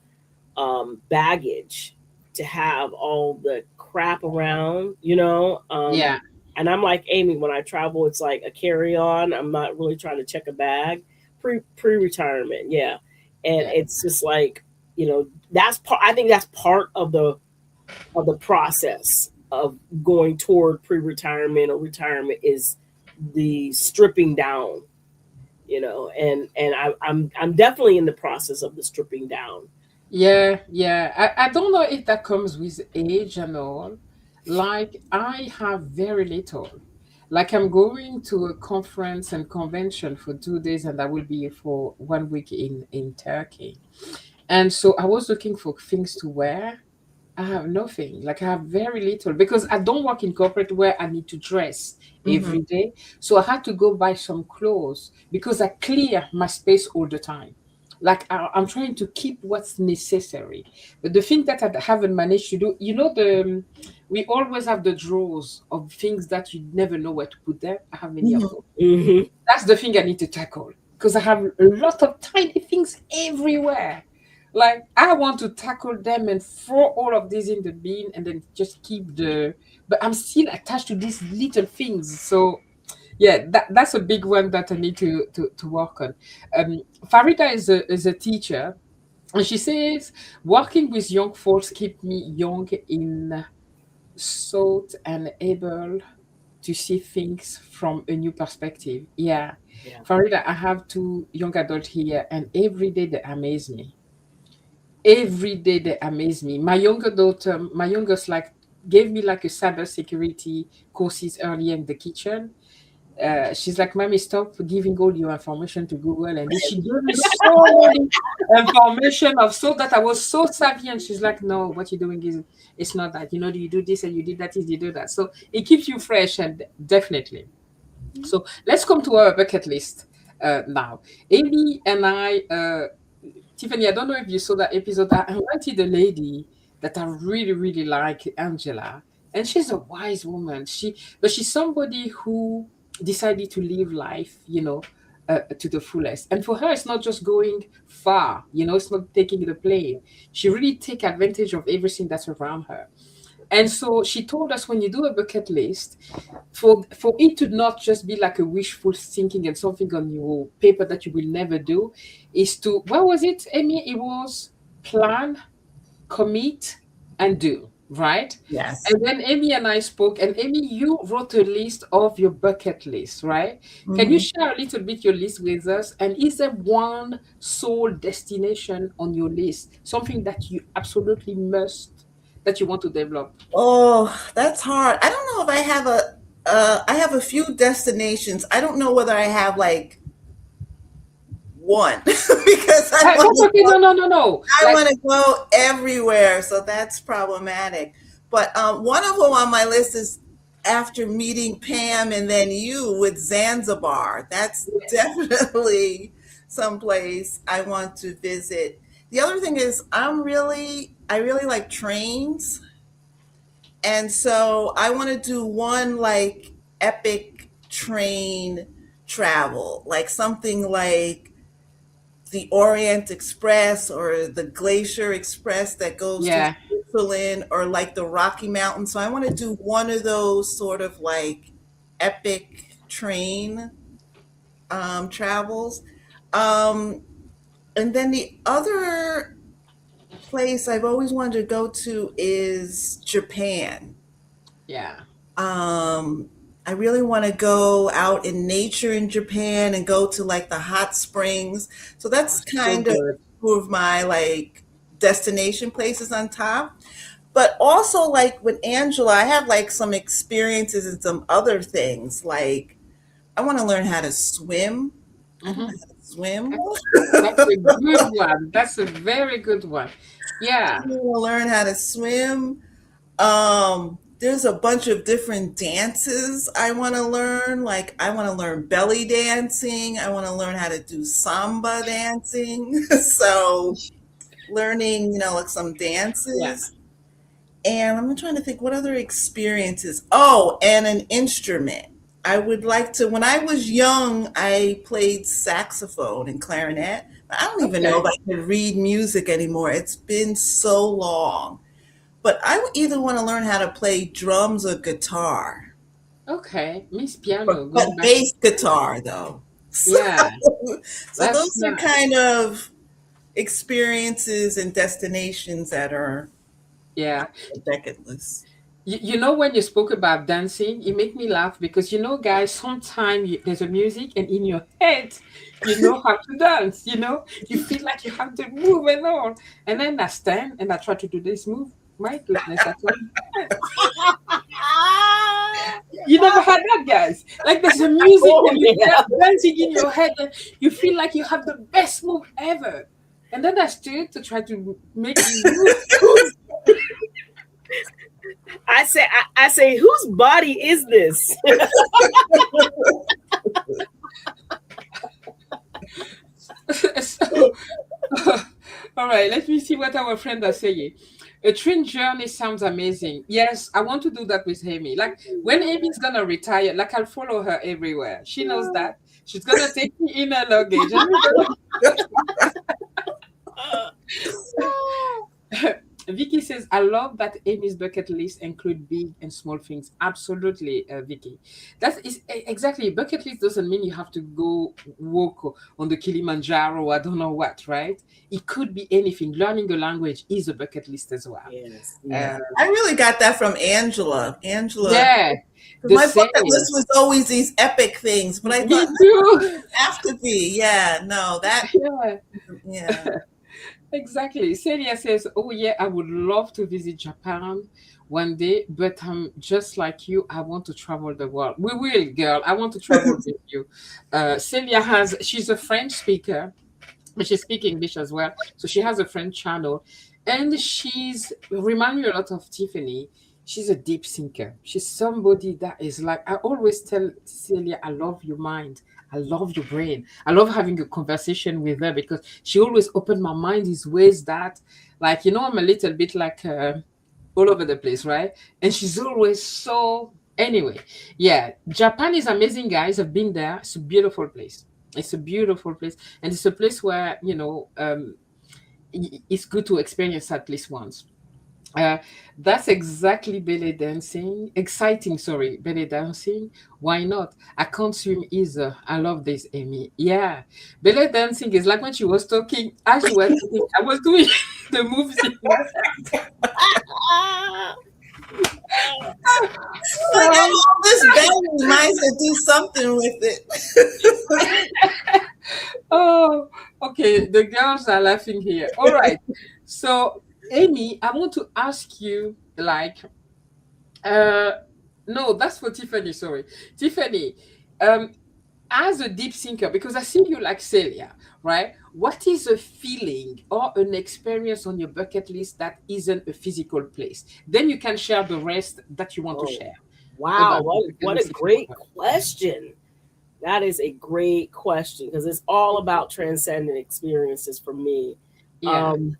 baggage to have all the crap around. Yeah. And I'm like Amy, when I travel, it's like a carry on. I'm not really trying to check a bag. Pre retirement, yeah. And Yeah. it's just like, that's part. I think that's part of the process of going toward pre retirement or retirement is the stripping down. And I'm definitely in the process of the stripping down. Yeah, yeah. I don't know if that comes with age and all. Like, I have very little. Like, I'm going to a conference and convention for 2 days, and I will be for 1 week in Turkey. And so I was looking for things to wear. I have nothing. Like, I have very little because I don't work in corporate where I need to dress Mhm. every day. So I had to go buy some clothes because I clear my space all the time. Like, I'm trying to keep what's necessary. But the thing that I haven't managed to do, we always have the drawers of things that you never know where to put them. I have many of Mhm. those. Hmm. That's the thing I need to tackle because I have a lot of tiny things everywhere. Like, I want to tackle them and throw all of these in the bin and then just keep but I'm still attached to these little things. So yeah, that's a big one that I need to work on. Farida is a teacher, and she says working with young folks keep me young in sought and able to see things from a new perspective. Yeah. Yeah. Farida, I have two young adults here, and every day they amaze me. Every day they amaze me. My younger daughter, my youngest, like gave me like a cyber security courses earlier in the kitchen. She's like, "Mommy, stop giving all your information to Google." And then she gave me so many information of so that I was so savvy. And she's like, "No, what you're doing is it's not that. You know, you do this and you did that, is you do that." So it keeps you fresh and definitely. So let's come to our bucket list now. Amy and I, Tiffany, I don't know if you saw that episode. I invited a lady that I really, really like, Angela, and she's a wise woman. But she's somebody who decided to live life, to the fullest. And for her, it's not just going far. It's not taking the plane. She really take advantage of everything that's around her. And so she told us when you do a bucket list, for it to not just be like a wishful thinking and something on your paper that you will never do, is to what was it, Amy? It was plan, commit, and do, right? Yes. And then Amy and I spoke, and Amy, you wrote a list of your bucket list, right? Can you Mhm. share a little bit your list with us? And is there one sole destination on your list, something that you absolutely must, that you want to develop? Oh, that's hard. I don't know if I have I have a few destinations. I don't know whether I have like one because That's okay. No, no, no, no. I Like, want to go everywhere, so that's problematic. But one of them on my list is after meeting Pam and then you with Zanzibar. That's yes. definitely someplace I want to visit. The other thing is I really like trains. And so I want to do one like epic train travel, like something like the Orient Express or the Glacier Express that goes to Yeah. Switzerland or like the Rocky Mountains. So I want to do one of those sort of like epic train travels. Um, and then the other place I've always wanted to go to is Japan. Yeah. Um, I really want to go out in nature in Japan and go to like the hot springs. So Oh, that's so kind of good. two of my like destination places on top. But also like with Angela, I have like some experiences and some other things. Like I want to learn how to swim. I don't know Hmm. how to swim. That's a good one. That's a very good one. I Yeah. want to learn how to swim. There's a bunch of different dances I want to learn. Like I want to learn belly dancing. I want to learn how to do samba dancing. So learning, like some Yeah. dances. And I'm trying to think what other experiences. Oh, and an instrument. I would like to, when I was young, I played saxophone and clarinet. I don't even know if Okay. I can read music anymore. It's been so long. But I would either want to learn how to play drums or guitar, Okay. Miss but, Piano, going but back to bass guitar though. So, yeah. so That's those are nice. kind of experiences and destinations that are Yeah. a bucket list. You know, when you spoke about dancing, it make me laugh because guys, sometimes there's a music and in your head, you know how to dance. You feel like you have to move and all. And then I stand and I try to do this move. My goodness, I can't dance. You never had that, guys. Like there's a music Oh, and you yeah. dancing in your head and you feel like you have the best move ever. And then I stood to try to make the move. Whose I say whose body is this? So, all right, let me see what our friends are saying. A train journey sounds amazing. Yes, I want to do that with Amy. Like when Amy's gonna retire, like I'll follow her everywhere. She knows that. She's gonna take me in her luggage and we're gonna Vicky says, I love that Amy's bucket list include big and small things. Absolutely, Vicky. That is exactly, bucket list doesn't mean you have to go walk on the Kilimanjaro, I don't know what, right? It could be anything. Learning a language is a bucket list as well. Yes. Yeah, Uh, I really got that from Angela. Angela, yeah, because the my bucket same. list was always these epic things, but I Me thought no, it too. doesn't have to be. Yeah, no, that, Yeah. yeah. Exactly. Celia says, "Oh yeah, I would love to visit Japan one day, but I'm just like you. I want to travel the world. We will, girl. I want to travel with you." Celia she's a French speaker, but she speaks English as well. So she has a French channel, and she's remind me a lot of Tiffany. She's a deep thinker. She's somebody that is like, I always tell Celia, I love your mind. I love your brain. I love having a conversation with her because she always opened my mind in ways that, like, I'm a little bit like all over the place, right? And she's always so. Anyway, yeah, Japan is amazing, guys. I've been there. It's a beautiful place. It's a beautiful place, and it's a place where it's good to experience at least once. Uh, that's exactly belly dancing. Exciting, sorry, belly dancing. Why not? I can't swim either. I love this, Amy. Yeah, belly dancing is like when she was talking. As you were talking, I was doing the moves in my Ah, I got head. all this belly. Mine said do something with it. Oh, okay. The girls are laughing here. All right. So, Amy, I want to ask you, like, uh, no, that's for Tiffany. Sorry, Tiffany. Um, as a deep thinker, because I see you like Celia, right? What is a feeling or an experience on your bucket list that isn't a physical place? Then you can share the rest that you want to oh, share wow. about the bucket What a list if you great want. question. That is a great question because it's all about transcendent experiences for me. Yeah. Um,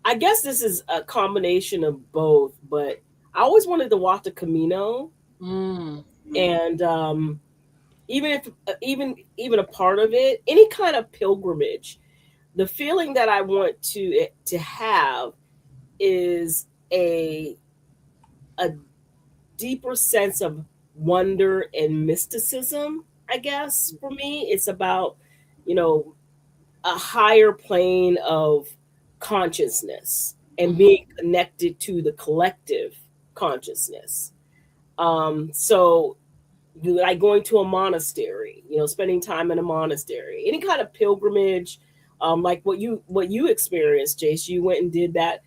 I guess this is a combination of both, but I always wanted to walk the Camino, Mm, and even if even a part of it, any kind of pilgrimage, the feeling that I want to have is a deeper sense of wonder and mysticism. I guess for me, it's about you know a higher plane of consciousness and mhm. being connected to the collective consciousness. So like going to a monastery, spending time in a monastery, any kind of pilgrimage, like what you experienced, Jace. You went and did that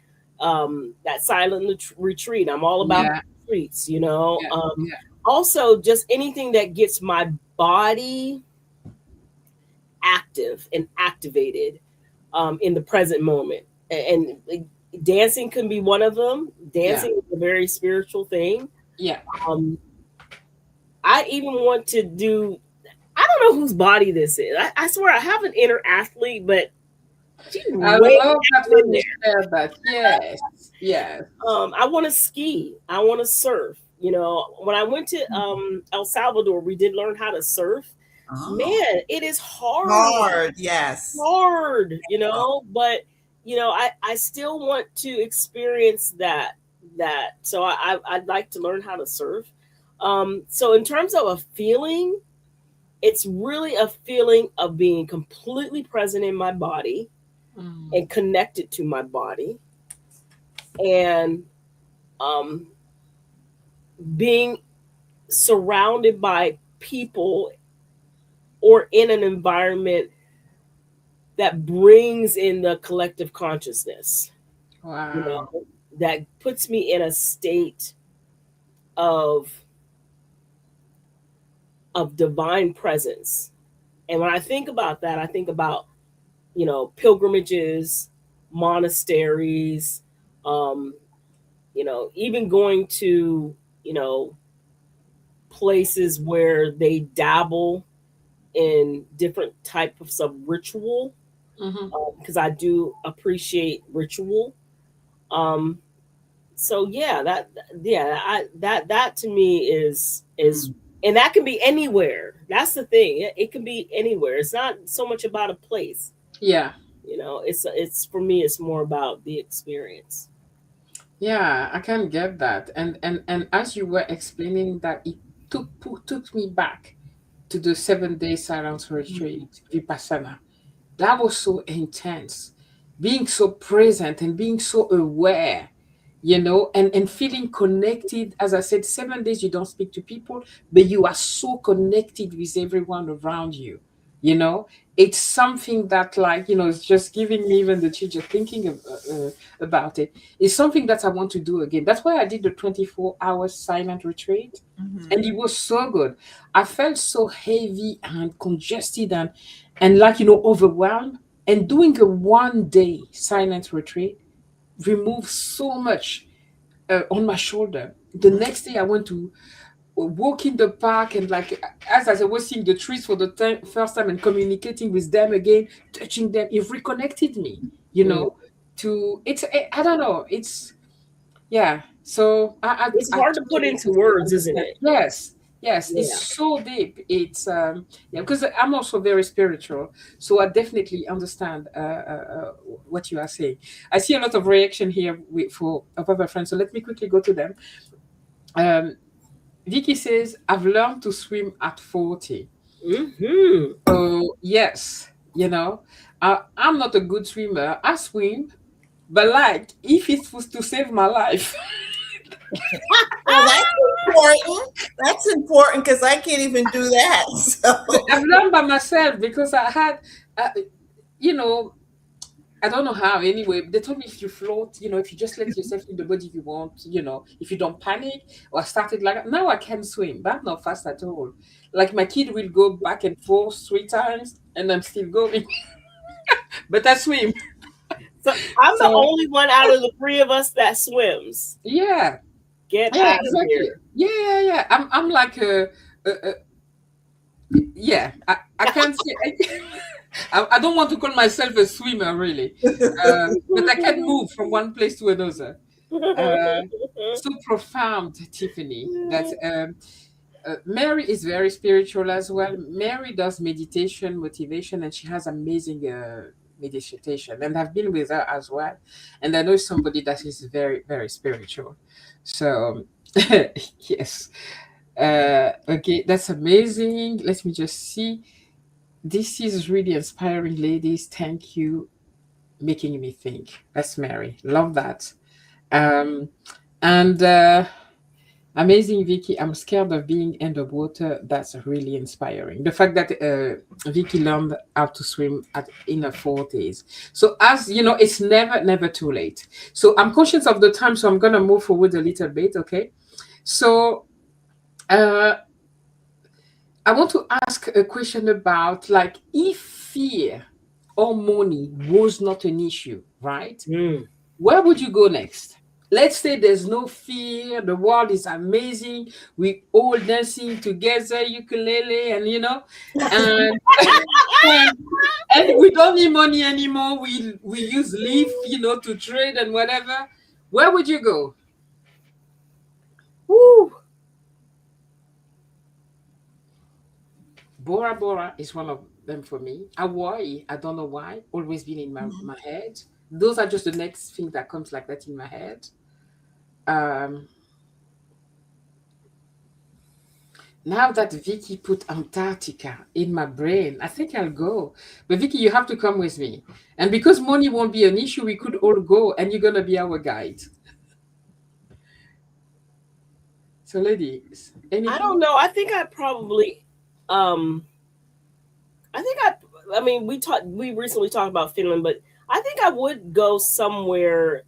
silent retreat. I'm all about Yeah. retreats, Yeah. Yeah. Also, just anything that gets my body active and activated in the present moment. And dancing can be one of them. Yeah. Dancing is a very spiritual thing. Yeah. Um, I even want to do. I don't know whose body this is. I swear I have an inner athlete, but she's I way love that down in when you there. share that. Yes. Yes. I want to ski. I want to surf. When I went to El Salvador, we did learn how to surf. Oh, Man, it is hard. hard. Yes. Hard, but I still want to experience that. So I'd like to learn how to surf. So in terms of a feeling, it's really a feeling of being completely present in my body Mm. and connected to my body, and um, being surrounded by people or in an environment that brings in the collective consciousness, you Wow. know, that puts me in a state of divine presence. And when I think about that, I think about, pilgrimages, monasteries, um, even going to, you know, places where they dabble in different types of ritual, Mm-hmm. because I do appreciate ritual. Um, so yeah, that to me is, Mm. and that can be anywhere. That's the thing. It can be anywhere. It's not so much about a place. Yeah. It's for me, it's more about the experience. Yeah, I can get that. And as you were explaining that, it took me back to the 7 day silence Mhm. retreat, Vipassana. That was so intense. Being so present and being so aware, and feeling connected. As I said, 7 days you don't speak to people, but you are so connected with everyone around you. You know, it's something that, like, it's just giving me even the chill just thinking about it. It's something that I want to do again. That's why I did the 24 hours silent retreat. Mhm. And it was so good. I felt so heavy and congested and like, overwhelmed. And doing a 1 day silent retreat removed so much on my shoulder. The next day, I went to walk in the park, and like, as I was seeing the trees for the first time and communicating with them again, touching them, it reconnected me. You Mm. know, to it's I don't know, it's yeah. So It's I hard to put totally into words, isn't understand. it? Yes, yes, it's Yeah. so deep. It's yeah, because I'm also very spiritual, so I definitely understand what you are saying. I see a lot of reaction here for of other friends, so let me quickly go to them. Um, Vicky says, "I've learned to swim at 40." Hmm. So yes, I'm not a good swimmer. I swim, but like, if it was to save my life. Well, that's important. That's important because I can't even do that. I've So, learned by myself because I had, uh, you know, I don't know how. Anyway, they told me if you float, if you just let yourself in the body you want, if you don't panic. Or I started like now I can swim, but I'm not fast at all. Like my kid will go back and forth 3 times, and I'm still going, but I swim. So I'm the So only one out of the three of us that swims. yeah, Get yeah, out of exactly. here. Yeah, yeah, yeah. I'm like a yeah. I can't say. I don't want to call myself a swimmer really, but I can move from one place to another. Uh, so profound, Tiffany, that Mary is very spiritual as well. Mary does meditation, motivation, and she has amazing meditation. And I've been with her as well. And I know somebody that is very, very spiritual. So, yes. Okay, that's amazing. Let me just see. This is really inspiring, ladies. Thank you, making me think. That's Mary. Love that. Um, and amazing, Vicky. I'm scared of being underwater. That's really inspiring. The fact that Vicky learned how to swim in her 40s. So, as you know, it's never, never too late. So, I'm conscious of the time, so I'm going to move forward a little bit. Okay. So, uh, I want to ask a question about, like, if fear or money was not an issue, right? Mm. Where would you go next? Let's say there's no fear, the world is amazing, we all dancing together, ukulele, and and and, and we don't need money anymore. We use leaf, to trade and whatever. Where would you go? Woo. Bora Bora is one of them for me. Hawaii, I don't know why, always been in my head. Those are just the next thing that comes like that in my head. Um, Now that Vicky put Antarctica in my brain, I think I'll go. But Vicky, you have to come with me. And because money won't be an issue, we could all go and you're gonna be our guide. So ladies, I anything? don't know. I think I probably um I think I mean we recently talked about Finland, but I think I would go somewhere,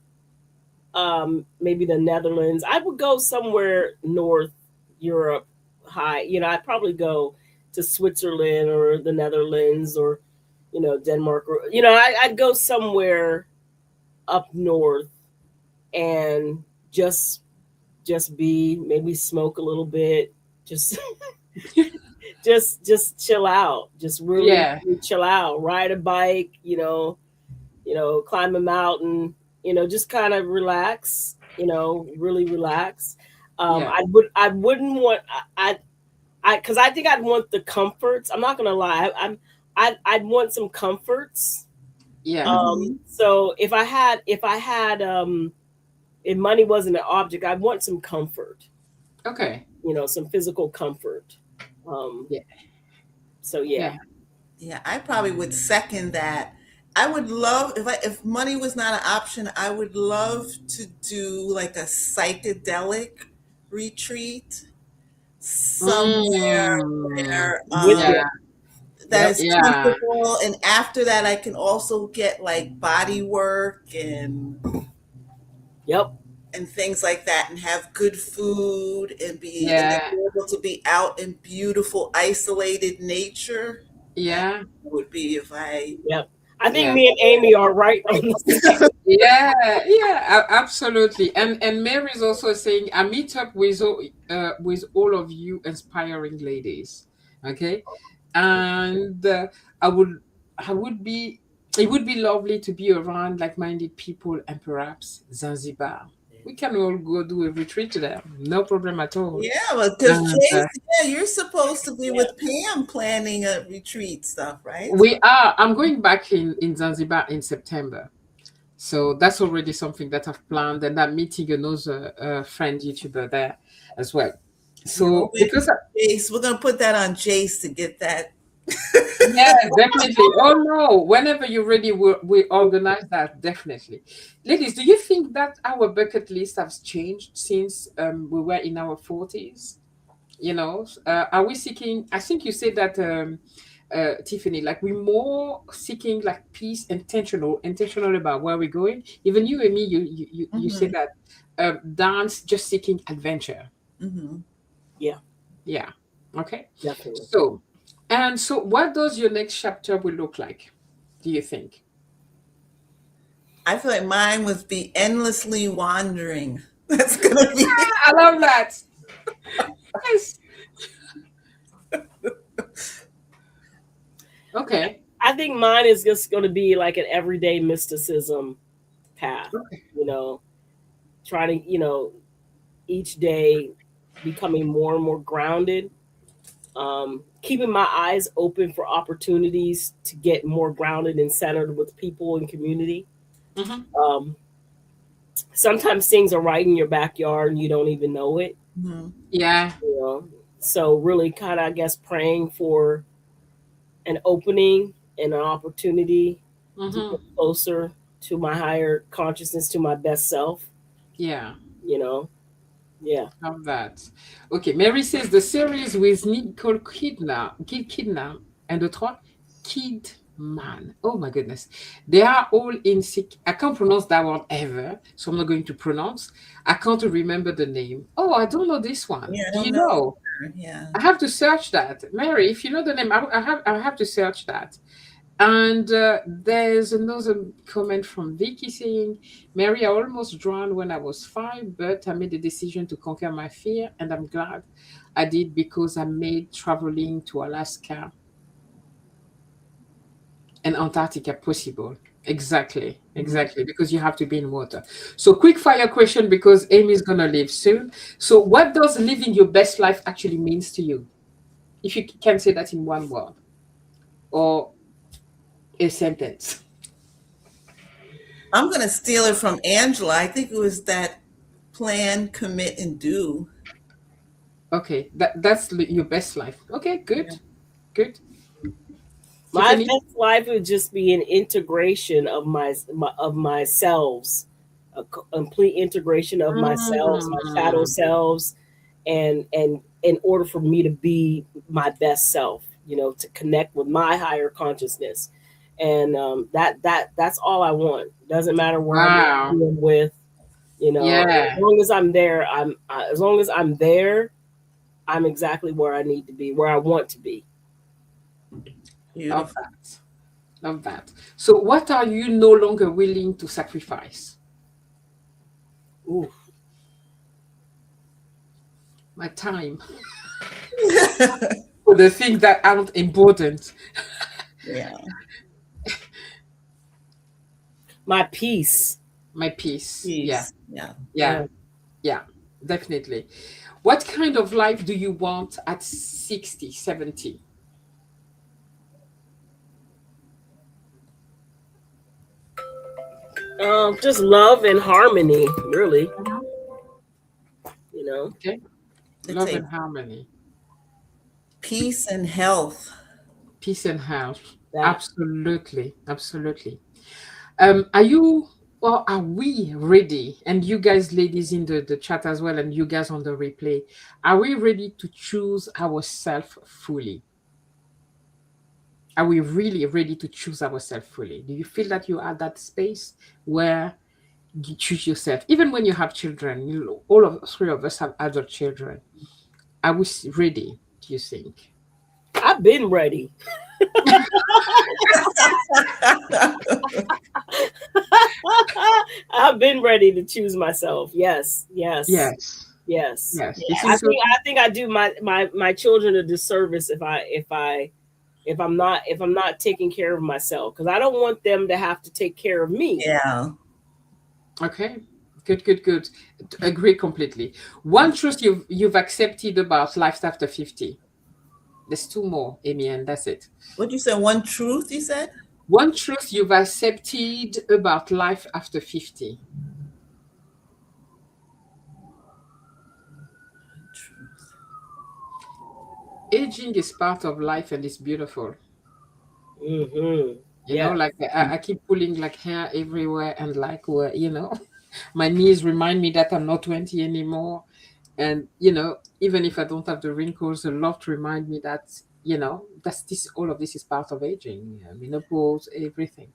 maybe the Netherlands. I would go somewhere North Europe high. I'd probably go to Switzerland or the Netherlands or Denmark, or I'd go somewhere up north and just be, maybe smoke a little bit, just just chill out, just really, Yeah, really chill out, ride a bike, climb a mountain, just kind of relax, really relax. yeah, I wouldn't want, because I think I'd want the comforts. I'm not gonna lie, I'd want some comforts, Yeah. Mhm. So if money wasn't an object, I want some comfort, Okay. some physical comfort. Um, Yeah. so yeah. Yeah. Yeah, I probably would second that. I would love if money was not an option, I would love to do like a psychedelic retreat somewhere Mm, where With yeah. you. that Yep. is Yeah. comfortable, and after that I can also get like body work Yep. and things like that, and have good food and then Yeah. be able to be out in beautiful isolated nature. That Yeah. would be if I Yep. I think Yeah. me and Amy are right on the same. Yeah, yeah, absolutely. And Mary is also saying, I meet up with all of you inspiring ladies. Okay, and I would I would be it would be lovely to be around like-minded people and perhaps Zanzibar. We can all go do a retreat there, no problem at all. Yeah, well, because And Jace, yeah, you're supposed to be Yeah. with Pam planning a retreat stuff, right? we are. I'm going back in Zanzibar in September. So that's already something that I've planned, and I'm meeting another friend YouTuber there as well. Yeah, we're So waiting because for Jace. We're gonna put that on Jace to get that. yeah, definitely. Oh no, whenever you're ready, we organize that definitely. Ladies, do you think that our bucket list has changed since we were in our 40s? Are we seeking? I think you said that, Tiffany, like we're more seeking like peace, intentional about where we're going. Even you and me, you said Hmm. that, dance just seeking adventure. Hmm. Yeah. Yeah. Okay. Definitely. So what does your next chapter will look like? Do you think? I feel like mine would be endlessly wandering. That's gonna be. I love that. Yes. Okay. I think mine is just going to be like an everyday mysticism path. Okay. You know, trying to each day becoming more and more grounded. Keeping my eyes open for opportunities to get more grounded and centered with people and community. Hmm. Um, Sometimes things are right in your backyard and you don't even know it. Mhm. Yeah. You know, so really kind of I guess praying for an opening and an opportunity to Hmm. get closer to my higher consciousness, to my best self. Yeah. You know, yeah. Love that. Okay, Mary says the series with Nicole Kidna and the trois Kidman. Oh my goodness. They are all in sick. I can't pronounce that word ever, so I'm not going to pronounce. I can't remember the name. Oh, I don't know this one. Yeah, I Do don't you know know? either. Yeah. I have to search that. Mary, if you know the name, I have to search that. And there's another comment from Vicky saying, Mary, I almost drowned when I was 5, but I made the decision to conquer my fear, and I'm glad I did because I made traveling to Alaska and Antarctica possible. Exactly, Mhm. exactly, because you have to be in water. So, quick fire question because Amy's gonna leave soon. So, what does living your best life actually means to you? If you can say that in one word or a sentence. I'm gonna steal it from Angela. I think it was that plan, commit, and do. Okay, that's your best life. Okay, Yeah. good, good. My Tiffany. best life would just be an integration of of my selves, a complete integration of myself, my shadow Mm, selves, and in order for me to be my best self, to connect with my higher consciousness, and that's all I want. Doesn't matter where I'm wow. with, as Yeah. long as I'm there, as long as I'm there, I'm exactly where I need to be, where I want to be. Love Beautiful. that. Love that. So, what are you no longer willing to sacrifice? Ooh, My time for the things that aren't important. Yeah. my peace. My peace. Yeah. Peace. Yeah. Yeah. Yeah. Yeah. Definitely. What kind of life do you want at 60, 70? Just love and harmony, really. You know. Okay. It's Love a and harmony. peace and health. Peace and health. That. Absolutely. Absolutely. Are you or are we ready? And you guys, ladies in the chat as well, and you guys on the replay, are we ready to choose ourselves fully? Are we really ready to choose ourselves fully? Do you feel that you are at that space where you choose yourself? Even when you have children, all of three of us have adult children. Are we ready, do you think? I've been ready. I've been ready to choose myself. Yes, yes, Yes. yes. Yes. Yeah, This is so I think I do my children a disservice if I'm not taking care of myself, because I don't want them to have to take care of me. Yeah. okay. Good, good, good. Agree completely. One truth you've accepted about life after 50. There's two more, Amy, and that's it. What you said? One truth you said? One truth you've accepted about life after 50. Truth. Aging is part of life and it's beautiful. Mm-hmm. You know, Yeah. like I keep pulling like hair everywhere and like my knees remind me that I'm not 20 anymore. And even if I don't have the wrinkles, a lot remind me that, that's this all of this is part of aging, menopause, everything.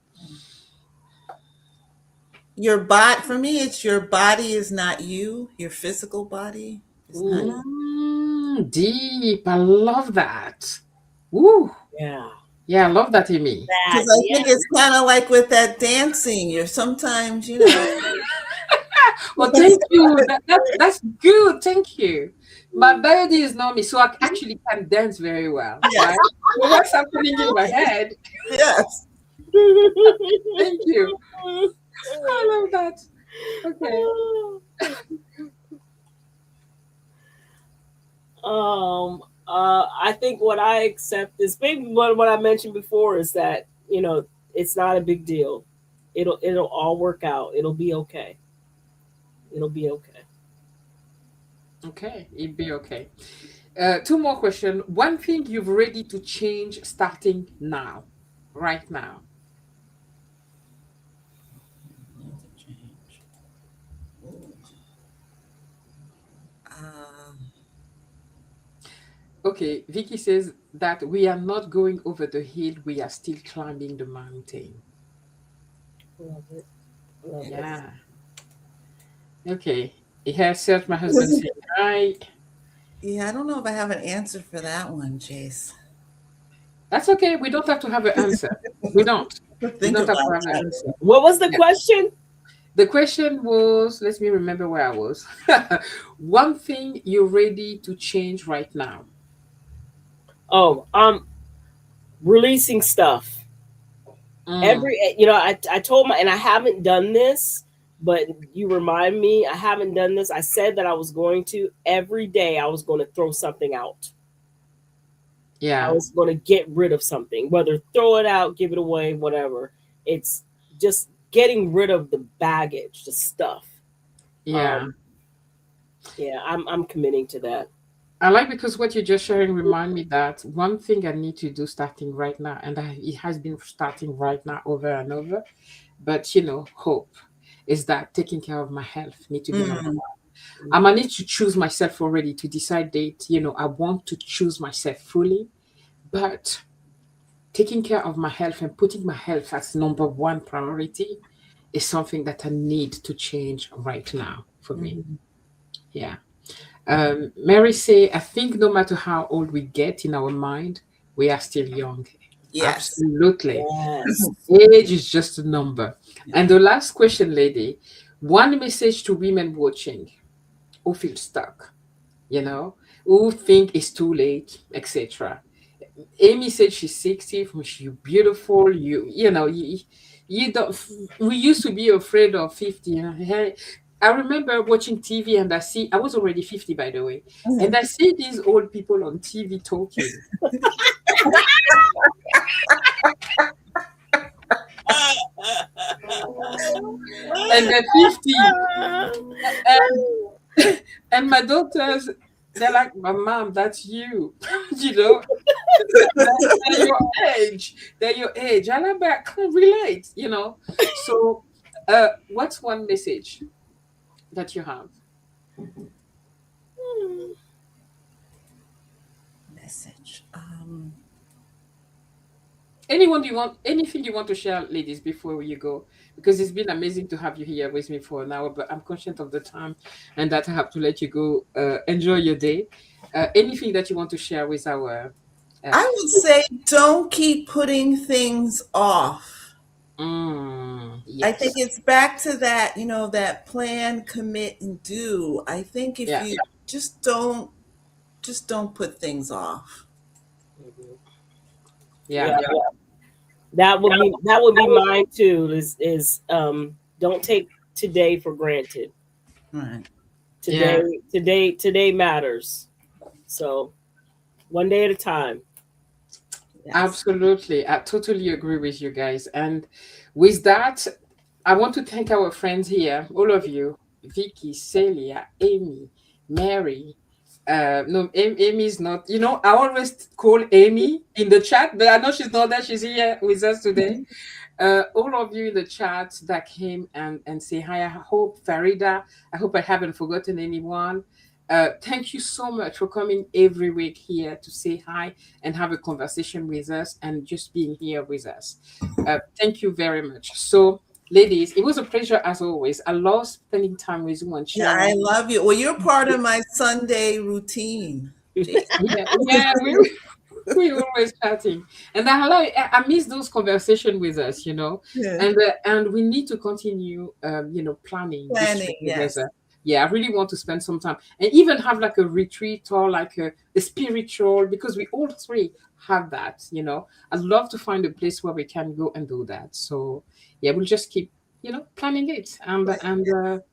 Your body, for me, it's your body is not you. Your physical body is not you. Ooh. Deep. I love that. Woo. Yeah. Yeah, I love that, Amy. Because That. I Yeah. think it's kind of like with that dancing. You're sometimes. Well, thank you. That's good. Thank you. My body is not me, so I actually can dance very well, Yes, right? So what's happening in my head? yes. Thank you. I love that. Okay. I think what I accept is maybe what I mentioned before is that, it's not a big deal. It'll all work out. It'll be okay. It'll be okay. Okay, it'd be okay. Two more questions. One thing you've ready to change starting now, right now. Uh, Okay, Vicky says that we are not going over the hill, we are still climbing the mountain. Love it. Love it. Yeah. Okay. It has searched my husband saying hi. yeah, I don't know if I have an answer for that one, Jace. That's okay. We don't have to have an answer. We don't. We Think don't have to about have an that. answer. What was the Yeah. question? The question was, let me remember where I was. One thing you're ready to change right now. Oh, releasing stuff. Mm, I told and I haven't done this, but you remind me, I haven't done this. I said that I was going to every day. I was going to throw something out. I yeah. was going to get rid of something, whether throw it out, give it away, whatever. It's just getting rid of the baggage, the stuff. Yeah. Um, yeah, I'm committing to that. I like because what you're just sharing remind me that one thing I need to do starting right now, and it has been starting right now over and over, but hope is that taking care of my health need to be number Mm, one. I might need to choose myself already to decide that, I want to choose myself fully, but taking care of my health and putting my health as number one priority is something that I need to change right now for me. mhm. Yeah. Mary say, I think no matter how old we get in our mind, we are still young. Yes. Absolutely. Yes. Age is just a number. And the last question, lady, one message to women watching who feel stuck, who think it's too late, etc. Amy said she's 60, she's beautiful. You don't. We used to be afraid of 50. Hey, I remember watching TV and I was already 50 by the way, and Mhm. I see these old people on TV talking. and they're 50. And my daughters, they're like, my mom, that's you. You know, they're your age. They're your age. And I'm like, I can't relate, you know. So, what's one message that you have? Message. Anyone do you want, anything you want to share, ladies, before you go? Because it's been amazing to have you here with me for an hour, but I'm conscious of the time and that I have to let you go. Enjoy your day. Anything that you want to share with our. I would say don't keep putting things off. I think Yes. it's back to that, that plan, commit, and do. I think if Yeah. you just don't put things off. Mhm. Yeah. Yeah, that would be mine too. Is don't take today for granted. Right. Today, Yeah. today matters. So one day at a time. Yes. Absolutely. I totally agree with you guys. And with that, I want to thank our friends here, all of you, Vicky, Celia, Amy, Mary. No, Amy's not. You know, I always call Amy in the chat, but I know she's not there. She's here with us today. All of you in the chat that came and say hi. I hope Farida, I hope I haven't forgotten anyone. Thank you so much for coming every week here to say hi and have a conversation with us and just being here with us. Thank you very much. So, ladies, it was a pleasure as always. I love spending time with you and Yeah, I sharing. love you. Well, you're part of my Sunday routine, Jason. Yeah, yeah, we always chatting, and I like I miss those conversation with us, you know, Yeah. and we need to continue, planning this trip Planning, yes. together. Yeah, I really want to spend some time and even have like a retreat or like a spiritual because we all three have that, you know. I'd love to find a place where we can go and do that. So yeah, we'll just keep, planning it and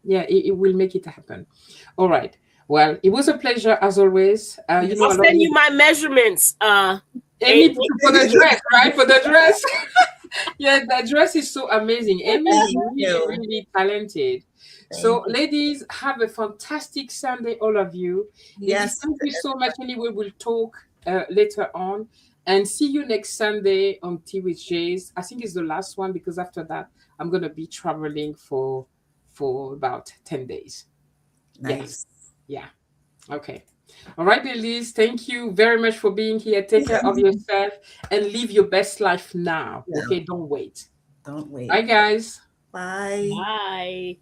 yeah, it will make it happen. All right. Well, it was a pleasure as always. Yes. I'll I love send you you. my measurements. Amy Amy. for the dress, right? For the dress. Yeah, the dress is so amazing. Amy is Thank really, you. really talented. So, Thank you. ladies, have a fantastic Sunday, all of you. Ladies, Yes. thank you so much. Anyway, we'll talk later on. And see you next Sunday on Tea with Jays. I think it's the last one because after that, I'm gonna be traveling for about 10 days. Yeah. Nice. Yeah. Okay. All right, Elise. Thank you very much for being here. Take care of yourself and live your best life now. Yeah. Okay. Don't wait. Don't Bye, wait. guys. Bye. Bye.